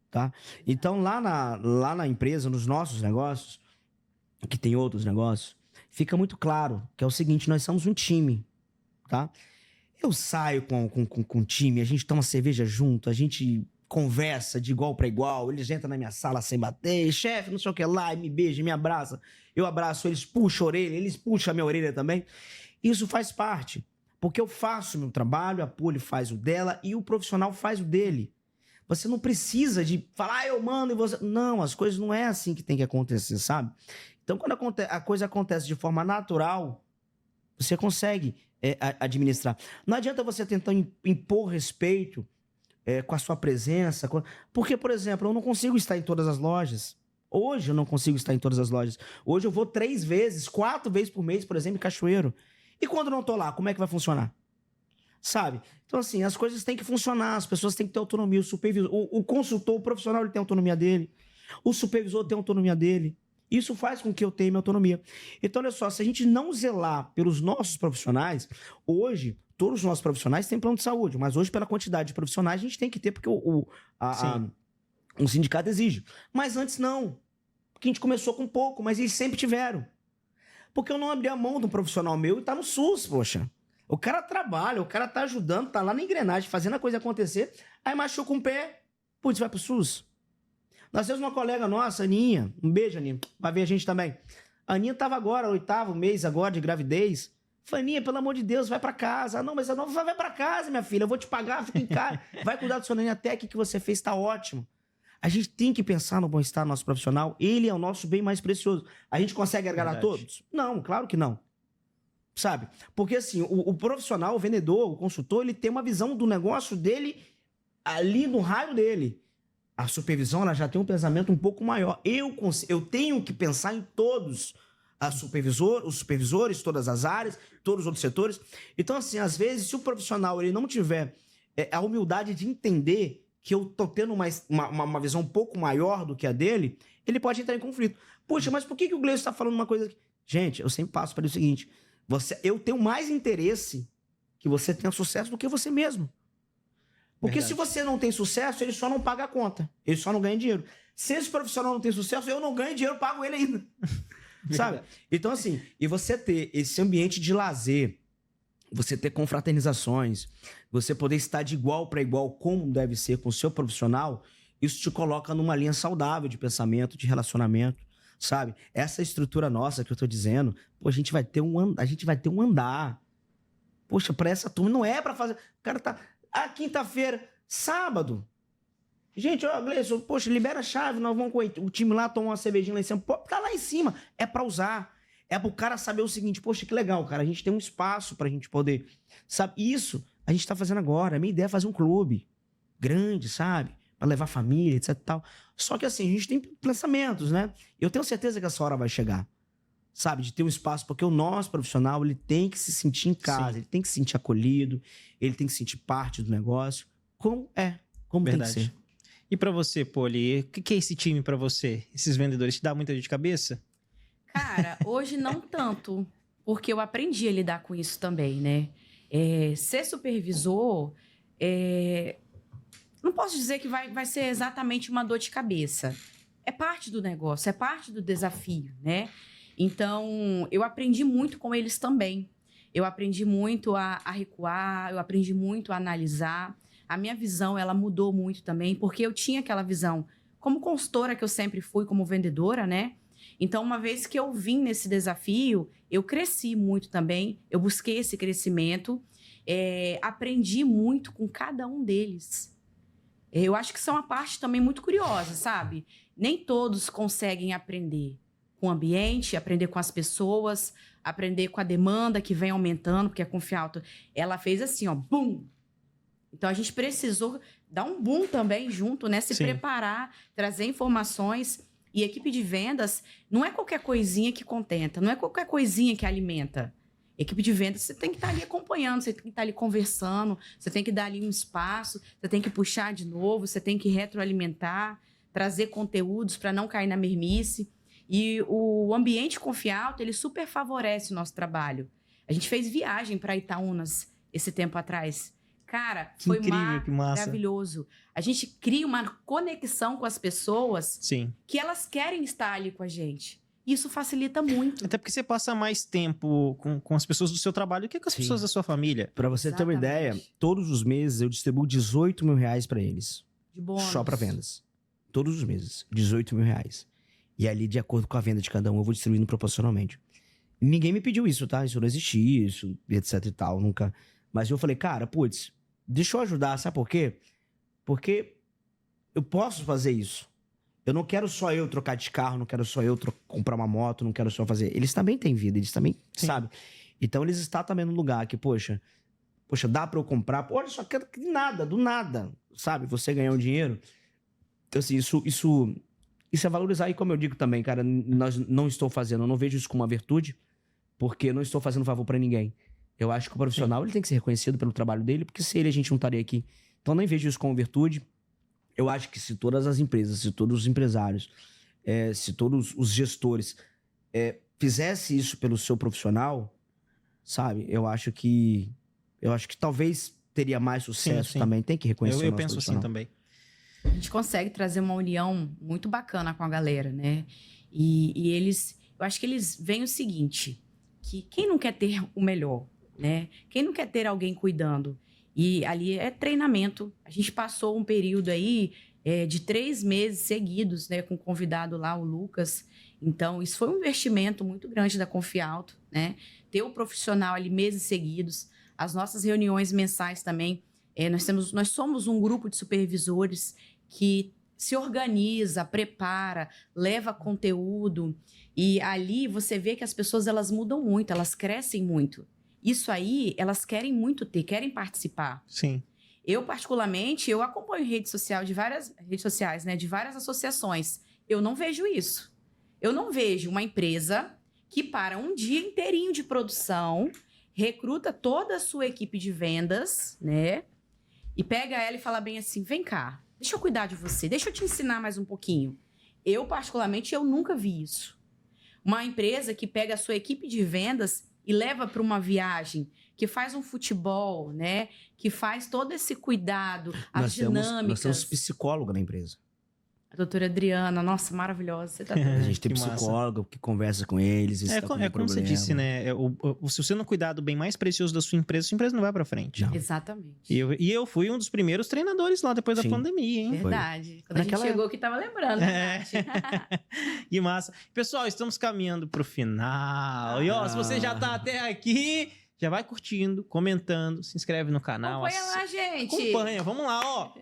Tá? Então, lá na empresa, nos nossos negócios, que tem outros negócios, fica muito claro que é o seguinte, nós somos um time, tá? Eu saio com o time, a gente toma cerveja junto, a gente conversa de igual para igual, eles entram na minha sala sem bater, chefe, não sei o que lá, me beija, me abraça, eu abraço, eles puxam a orelha, eles puxam a minha orelha também. Isso faz parte, porque eu faço o meu trabalho, a Poli faz o dela e o profissional faz o dele. Você não precisa de falar, eu mando e você... Não, as coisas não é assim que tem que acontecer, sabe? Então, quando a coisa acontece de forma natural, você consegue administrar. Não adianta você tentar impor respeito com a sua presença. Porque, por exemplo, eu não consigo estar em todas as lojas. Hoje eu não consigo estar em todas as lojas. Hoje eu vou 3 vezes, 4 vezes por mês, por exemplo, em Cachoeiro. E quando eu não tô lá, como é que vai funcionar? Sabe? Então, assim, as coisas têm que funcionar, as pessoas têm que ter autonomia. O supervisor, o consultor, o profissional, ele tem autonomia dele. O supervisor tem autonomia dele. Isso faz com que eu tenha minha autonomia. Então, olha só, se a gente não zelar pelos nossos profissionais, hoje, todos os nossos profissionais têm plano de saúde, mas hoje, pela quantidade de profissionais, a gente tem que ter, porque o sindicato exige. Mas antes não. Porque a gente começou com pouco, mas eles sempre tiveram. Porque eu não abri a mão de um profissional meu e tá no SUS, poxa. O cara trabalha, o cara tá ajudando, tá lá na engrenagem, fazendo a coisa acontecer, aí machuca um pé, putz, vai pro SUS. Nós temos uma colega nossa, Aninha, um beijo, Aninha, vai ver a gente também. A Aninha tava agora, 8º mês agora de gravidez. Falei, Aninha, pelo amor de Deus, vai pra casa. Ah, não, mas eu não, vai pra casa, minha filha, eu vou te pagar, fica em casa. Vai cuidar do seu neném, até que você fez tá ótimo. A gente tem que pensar no bem-estar do nosso profissional, ele é o nosso bem mais precioso. A gente consegue agradar todos? Não, claro que não. Sabe? Porque assim, o profissional, o vendedor, o consultor, ele tem uma visão do negócio dele ali no raio dele. A supervisão, ela já tem um pensamento um pouco maior. Eu tenho que pensar em todos os supervisores, todas as áreas, todos os outros setores. Então, assim, às vezes, se o profissional ele não tiver a humildade de entender que eu tô tendo uma visão um pouco maior do que a dele, ele pode entrar em conflito. Poxa, mas por que o Gleison está falando uma coisa aqui? Gente, eu sempre passo para ele o seguinte... eu tenho mais interesse que você tenha sucesso do que você mesmo. Porque se você não tem sucesso, ele só não paga a conta. Ele só não ganha dinheiro. Se esse profissional não tem sucesso, eu não ganho dinheiro, eu pago ele ainda. Sabe? Então, assim, e você ter esse ambiente de lazer, você ter confraternizações, você poder estar de igual para igual, como deve ser com o seu profissional, isso te coloca numa linha saudável de pensamento, de relacionamento. Sabe? Essa estrutura nossa que eu tô dizendo, pô, a gente vai ter um andar. Poxa, pra essa turma não é pra fazer... O cara tá... quinta-feira, sábado. Gente, ó, Gleison, poxa, libera a chave, nós vamos com o time lá tomar uma cervejinha lá em cima. Pô, tá lá em cima. É pra usar. É pro cara saber o seguinte, poxa, que legal, cara, a gente tem um espaço pra gente poder... Sabe? Isso a gente tá fazendo agora. A minha ideia é fazer um clube grande, sabe? Pra levar família, etc e tal. Só que assim, a gente tem pensamentos, né? Eu tenho certeza que essa hora vai chegar. Sabe? De ter um espaço, porque o nosso profissional, ele tem que se sentir em casa, ele tem que se sentir acolhido, ele tem que se sentir parte do negócio. Como Verdade. tem que ser. E pra você, Poli, o que é esse time pra você? Esses vendedores, te dá muita dor de cabeça? Cara, hoje não tanto, porque eu aprendi a lidar com isso também, né? Ser supervisor... Não posso dizer que vai ser exatamente uma dor de cabeça. É parte do negócio, é parte do desafio, né? Então, eu aprendi muito com eles também. Eu aprendi muito a recuar, eu aprendi muito a analisar. A minha visão, ela mudou muito também, porque eu tinha aquela visão como consultora que eu sempre fui, como vendedora, né? Então, uma vez que eu vim nesse desafio, eu cresci muito também, eu busquei esse crescimento, aprendi muito com cada um deles. Eu acho que são uma parte também muito curiosa, sabe? Nem todos conseguem aprender com o ambiente, aprender com as pessoas, aprender com a demanda que vem aumentando, porque a Confialto, ela fez assim, ó, bum! Então, a gente precisou dar um boom também junto, né? Se preparar, trazer informações. E equipe de vendas não é qualquer coisinha que contenta, não é qualquer coisinha que alimenta. Equipe de vendas, você tem que estar ali acompanhando, você tem que estar ali conversando, você tem que dar ali um espaço, você tem que puxar de novo, você tem que retroalimentar, trazer conteúdos para não cair na mermice. E o ambiente Confialto, ele super favorece o nosso trabalho. A gente fez viagem para Itaúnas esse tempo atrás. Cara, Que foi incrível, que massa. maravilhoso. A gente cria uma conexão com as pessoas Sim. que elas querem estar ali com a gente. Isso facilita muito. Até porque você passa mais tempo com as pessoas do seu trabalho do que com as Sim. pessoas da sua família. Pra você ter uma Exatamente. ideia, todos os meses eu distribuo 18 mil reais pra eles. De bônus. Só pra vendas. Todos os meses. 18 mil reais. E ali, de acordo com a venda de cada um, eu vou distribuindo proporcionalmente. Ninguém me pediu isso, tá? Isso não existia, isso, etc e tal, nunca. Mas eu falei, cara, putz, deixa eu ajudar, sabe por quê? Porque eu posso fazer isso. Eu não quero só eu trocar de carro, não quero só eu comprar uma moto, não quero só fazer. Eles também têm vida, eles também, sabe? Então eles estão também num lugar que, poxa, dá pra eu comprar? Olha só, quero do nada, sabe? Você ganhar um dinheiro. Então, assim, isso é valorizar. E como eu digo também, cara, não estou fazendo, eu não vejo isso como uma virtude, porque eu não estou fazendo favor pra ninguém. Eu acho que o profissional ele tem que ser reconhecido pelo trabalho dele, porque sem ele a gente não estaria aqui. Então, eu nem vejo isso como virtude. Eu acho que se todas as empresas, se todos os empresários, se todos os gestores fizessem isso pelo seu profissional, sabe? Eu acho que talvez teria mais sucesso Sim. também. Tem que reconhecer Eu o nosso penso assim profissional. também. A gente consegue trazer uma união muito bacana com a galera, né? E eles... Eu acho que eles veem o seguinte, que quem não quer ter o melhor, né? Quem não quer ter alguém cuidando? E ali é treinamento. A gente passou um período aí de 3 meses seguidos, né? Com o convidado lá, o Lucas. Então, isso foi um investimento muito grande da Confialto, né? Ter o profissional ali meses seguidos. As nossas reuniões mensais também. Nós somos um grupo de supervisores que se organiza, prepara, leva conteúdo. E ali você vê que as pessoas elas mudam muito, elas crescem muito. Isso aí, elas querem muito ter, querem participar. Sim. Eu, particularmente, eu acompanho redes sociais, né, de várias associações. Eu não vejo isso. Eu não vejo uma empresa que para um dia inteirinho de produção, recruta toda a sua equipe de vendas, né? E pega ela e fala bem assim, vem cá, deixa eu cuidar de você, deixa eu te ensinar mais um pouquinho. Eu, particularmente, eu nunca vi isso. Uma empresa que pega a sua equipe de vendas e leva para uma viagem, que faz um futebol, né? Que faz todo esse cuidado, as dinâmicas. Nós temos psicóloga na empresa. A doutora Adriana, nossa, maravilhosa. Você tá A gente tem Que massa. psicólogo que conversa com eles. Como você disse, né? Se você não cuidar do bem mais precioso da sua empresa não vai pra frente. Não. Exatamente. E eu fui um dos primeiros treinadores lá depois da Sim. pandemia, hein? Verdade. Quando a gente chegou que tava lembrando. Que massa. Pessoal, estamos caminhando pro final. E ó, se você já tá até aqui, já vai curtindo, comentando, se inscreve no canal. Acompanha lá, gente. Acompanha, vamos lá, ó.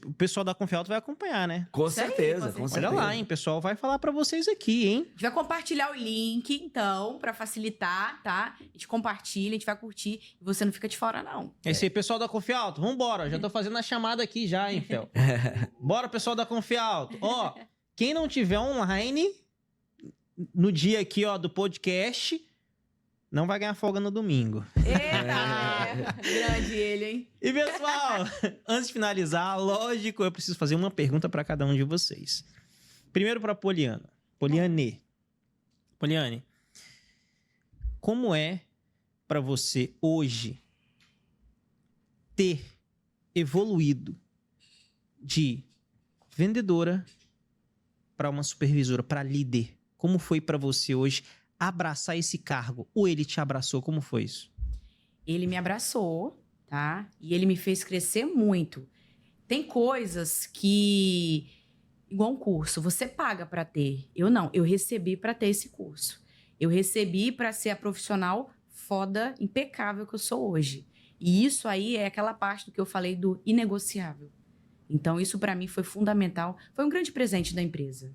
O pessoal da Confialto vai acompanhar, né? Com Isso aí, certeza, com com certeza. Olha certeza. lá, hein? O pessoal vai falar pra vocês aqui, hein? A gente vai compartilhar o link, então, pra facilitar, tá? A gente compartilha, a gente vai curtir e você não fica de fora, não. É isso aí, pessoal da Confialto. Vambora, já tô fazendo a chamada aqui já, hein, Fel? Bora, pessoal da Confialto. Ó, quem não tiver online no dia aqui, ó, do podcast, não vai ganhar folga no domingo. Eita! Grande ele, hein? E, pessoal, antes de finalizar, lógico, eu preciso fazer uma pergunta pra cada um de vocês. Primeiro pra Poliana. Poliane, como é pra você hoje ter evoluído de vendedora pra uma supervisora, pra líder? Como foi pra você hoje abraçar esse cargo? Ou ele te abraçou? Como foi isso? Ele me abraçou, tá? E ele me fez crescer muito. Tem coisas que, igual um curso, você paga para ter. Eu não, eu recebi para ter esse curso. Eu recebi para ser a profissional foda, impecável que eu sou hoje. E isso aí é aquela parte do que eu falei do inegociável. Então, isso para mim foi fundamental. Foi um grande presente da empresa.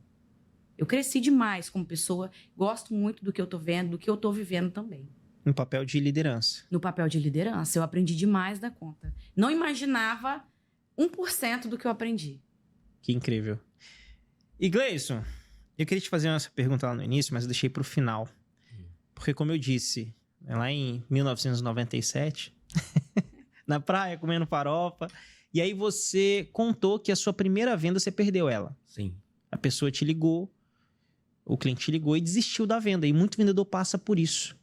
Eu cresci demais como pessoa, gosto muito do que eu tô vendo, do que eu tô vivendo também. No papel de liderança. No papel de liderança, eu aprendi demais da conta. Não imaginava 1% do que eu aprendi. Que incrível. E Gleison, eu queria te fazer essa pergunta lá no início, mas eu deixei pro final. Porque, como eu disse, lá em 1997, na praia, comendo farofa, e aí você contou que a sua primeira venda, você perdeu ela. Sim. A pessoa te ligou, o cliente te ligou e desistiu da venda. E muito vendedor passa por isso.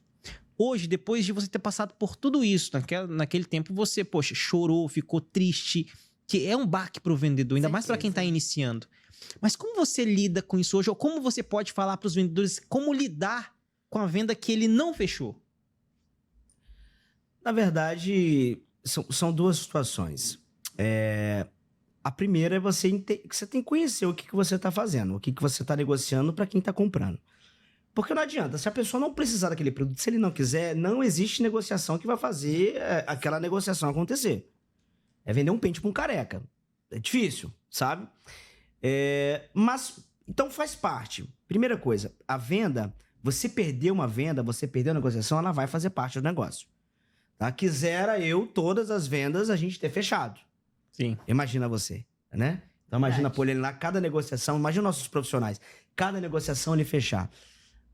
Hoje, depois de você ter passado por tudo isso, naquele tempo você, poxa, chorou, ficou triste, que é um baque pro vendedor, ainda mais para quem tá iniciando. Mas como você lida com isso hoje? Ou como você pode falar para os vendedores como lidar com a venda que ele não fechou? Na verdade, são duas situações. A primeira é que você tem que conhecer o que você está fazendo, o que você está negociando para quem está comprando. Porque não adianta, se a pessoa não precisar daquele produto, se ele não quiser, não existe negociação que vai fazer aquela negociação acontecer. É vender um pente para um careca. É difícil, sabe? Mas, então faz parte. Primeira coisa, a venda, você perdeu uma venda, você perdeu a negociação, ela vai fazer parte do negócio. Tá? Quisera eu, todas as vendas, a gente ter fechado. Sim. Imagina você, né? Então imagina pôr ele lá, cada negociação, imagina nossos profissionais, cada negociação ele fechar.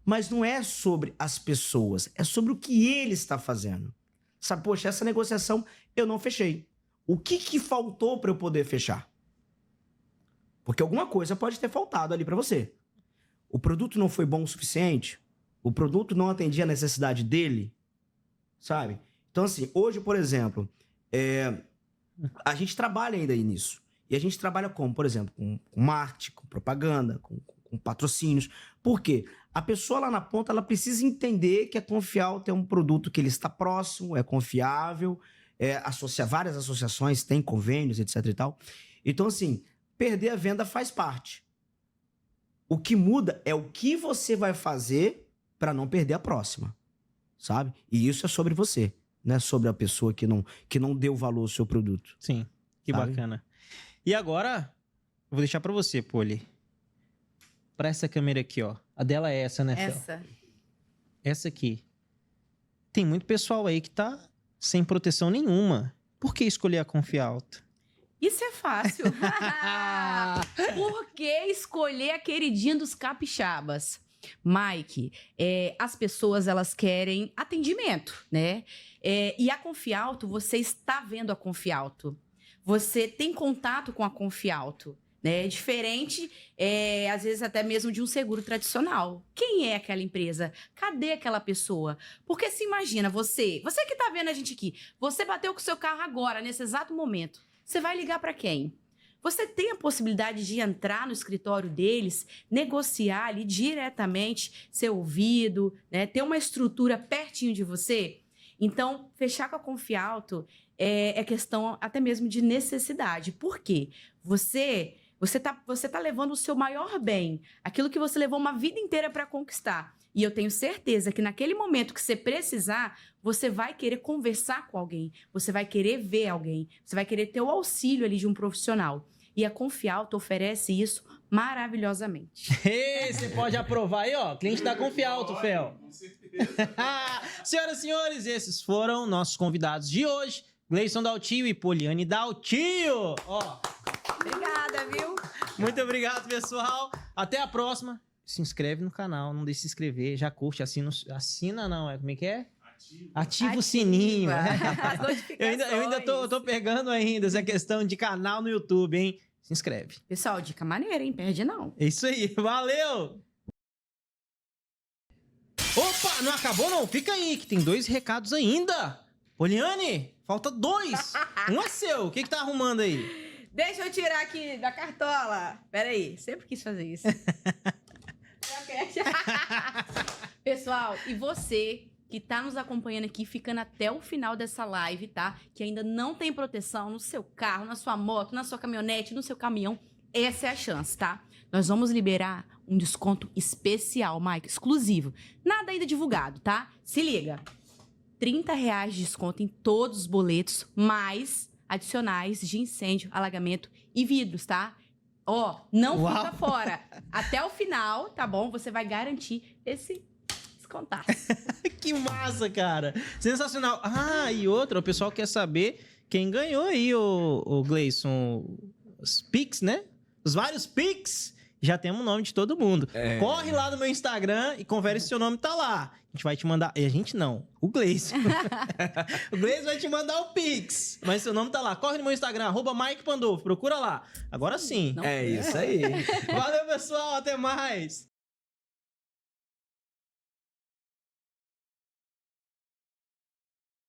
Mas não é sobre as pessoas, é sobre o que ele está fazendo. Sabe, poxa, essa negociação eu não fechei. O que faltou para eu poder fechar? Porque alguma coisa pode ter faltado ali para você. O produto não foi bom o suficiente? O produto não atendia a necessidade dele? Sabe? Então, assim, hoje, por exemplo, a gente trabalha ainda aí nisso. E a gente trabalha como? Por exemplo, com marketing, com propaganda, com patrocínios. Por quê? A pessoa lá na ponta, ela precisa entender que é confiável ter um produto que ele está próximo, é confiável, várias associações têm convênios, etc e tal. Então, assim, perder a venda faz parte. O que muda é o que você vai fazer para não perder a próxima, sabe? E isso é sobre você, não é sobre a pessoa que não deu valor ao seu produto. Sim, que sabe? bacana. E agora, eu vou deixar para você, Poli. Para essa câmera aqui, ó. A dela é essa, né, Fel? Essa. Essa aqui. Tem muito pessoal aí que tá sem proteção nenhuma. Por que escolher a Confialto? Isso é fácil. Por que escolher a queridinha dos capixabas? Mike, as pessoas, elas querem atendimento, né? E a Confialto, você está vendo a Confialto. Você tem contato com a Confialto, né? Diferente, às vezes, até mesmo de um seguro tradicional. Quem é aquela empresa? Cadê aquela pessoa? Porque se imagina, você que tá vendo a gente aqui, você bateu com o seu carro agora, nesse exato momento. Você vai ligar para quem? Você tem a possibilidade de entrar no escritório deles, negociar ali diretamente, ser ouvido, né? Ter uma estrutura pertinho de você? Então, fechar com a Confialto é questão até mesmo de necessidade. Por quê? Você tá levando o seu maior bem, aquilo que você levou uma vida inteira para conquistar. E eu tenho certeza que naquele momento que você precisar, você vai querer conversar com alguém, você vai querer ver alguém, você vai querer ter o auxílio ali de um profissional. E a Confialto oferece isso maravilhosamente. Ei, você pode aprovar aí, ó. Cliente da Confialto, Fel. Com certeza. Senhoras e senhores, esses foram nossos convidados de hoje. Gleison Daltio e Poliane Daltio. Ó. Obrigada, viu? Muito obrigado, pessoal. Até a próxima. Se inscreve no canal, não deixe de se inscrever. Já curte, assina não, como é que é? Ativa o sininho. As notificações. Eu ainda tô pegando ainda essa questão de canal no YouTube, hein? Se inscreve. Pessoal, dica maneira, hein? Perde não. É isso aí, valeu! Opa, não acabou não? Fica aí, que tem 2 recados ainda. Poliane, falta 2. Um é seu, o que tá arrumando aí? Deixa eu tirar aqui da cartola. Pera aí, sempre quis fazer isso. Pessoal, e você que tá nos acompanhando aqui, ficando até o final dessa live, tá? Que ainda não tem proteção no seu carro, na sua moto, na sua caminhonete, no seu caminhão, essa é a chance, tá? Nós vamos liberar um desconto especial, Mike, exclusivo. Nada ainda divulgado, tá? Se liga. R$30 de desconto em todos os boletos, mais adicionais de incêndio, alagamento e vidros, tá? Ó, não Uau. fica fora. Até o final, tá bom? Você vai garantir esse descontaço. Que massa, cara. Sensacional. Ah, e outra, o pessoal quer saber quem ganhou aí, o Gleison. Os Pix, né? Os vários Pix. Já temos o nome de todo mundo. Corre lá no meu Instagram e confere se seu nome tá lá. A gente vai te mandar... E a gente não. O Gleison. O Gleison vai te mandar o Pix. Mas seu nome tá lá. Corre no meu Instagram, @Mike Pandolfo. Procura lá. Agora sim. Não. É isso aí. Valeu, pessoal. Até mais.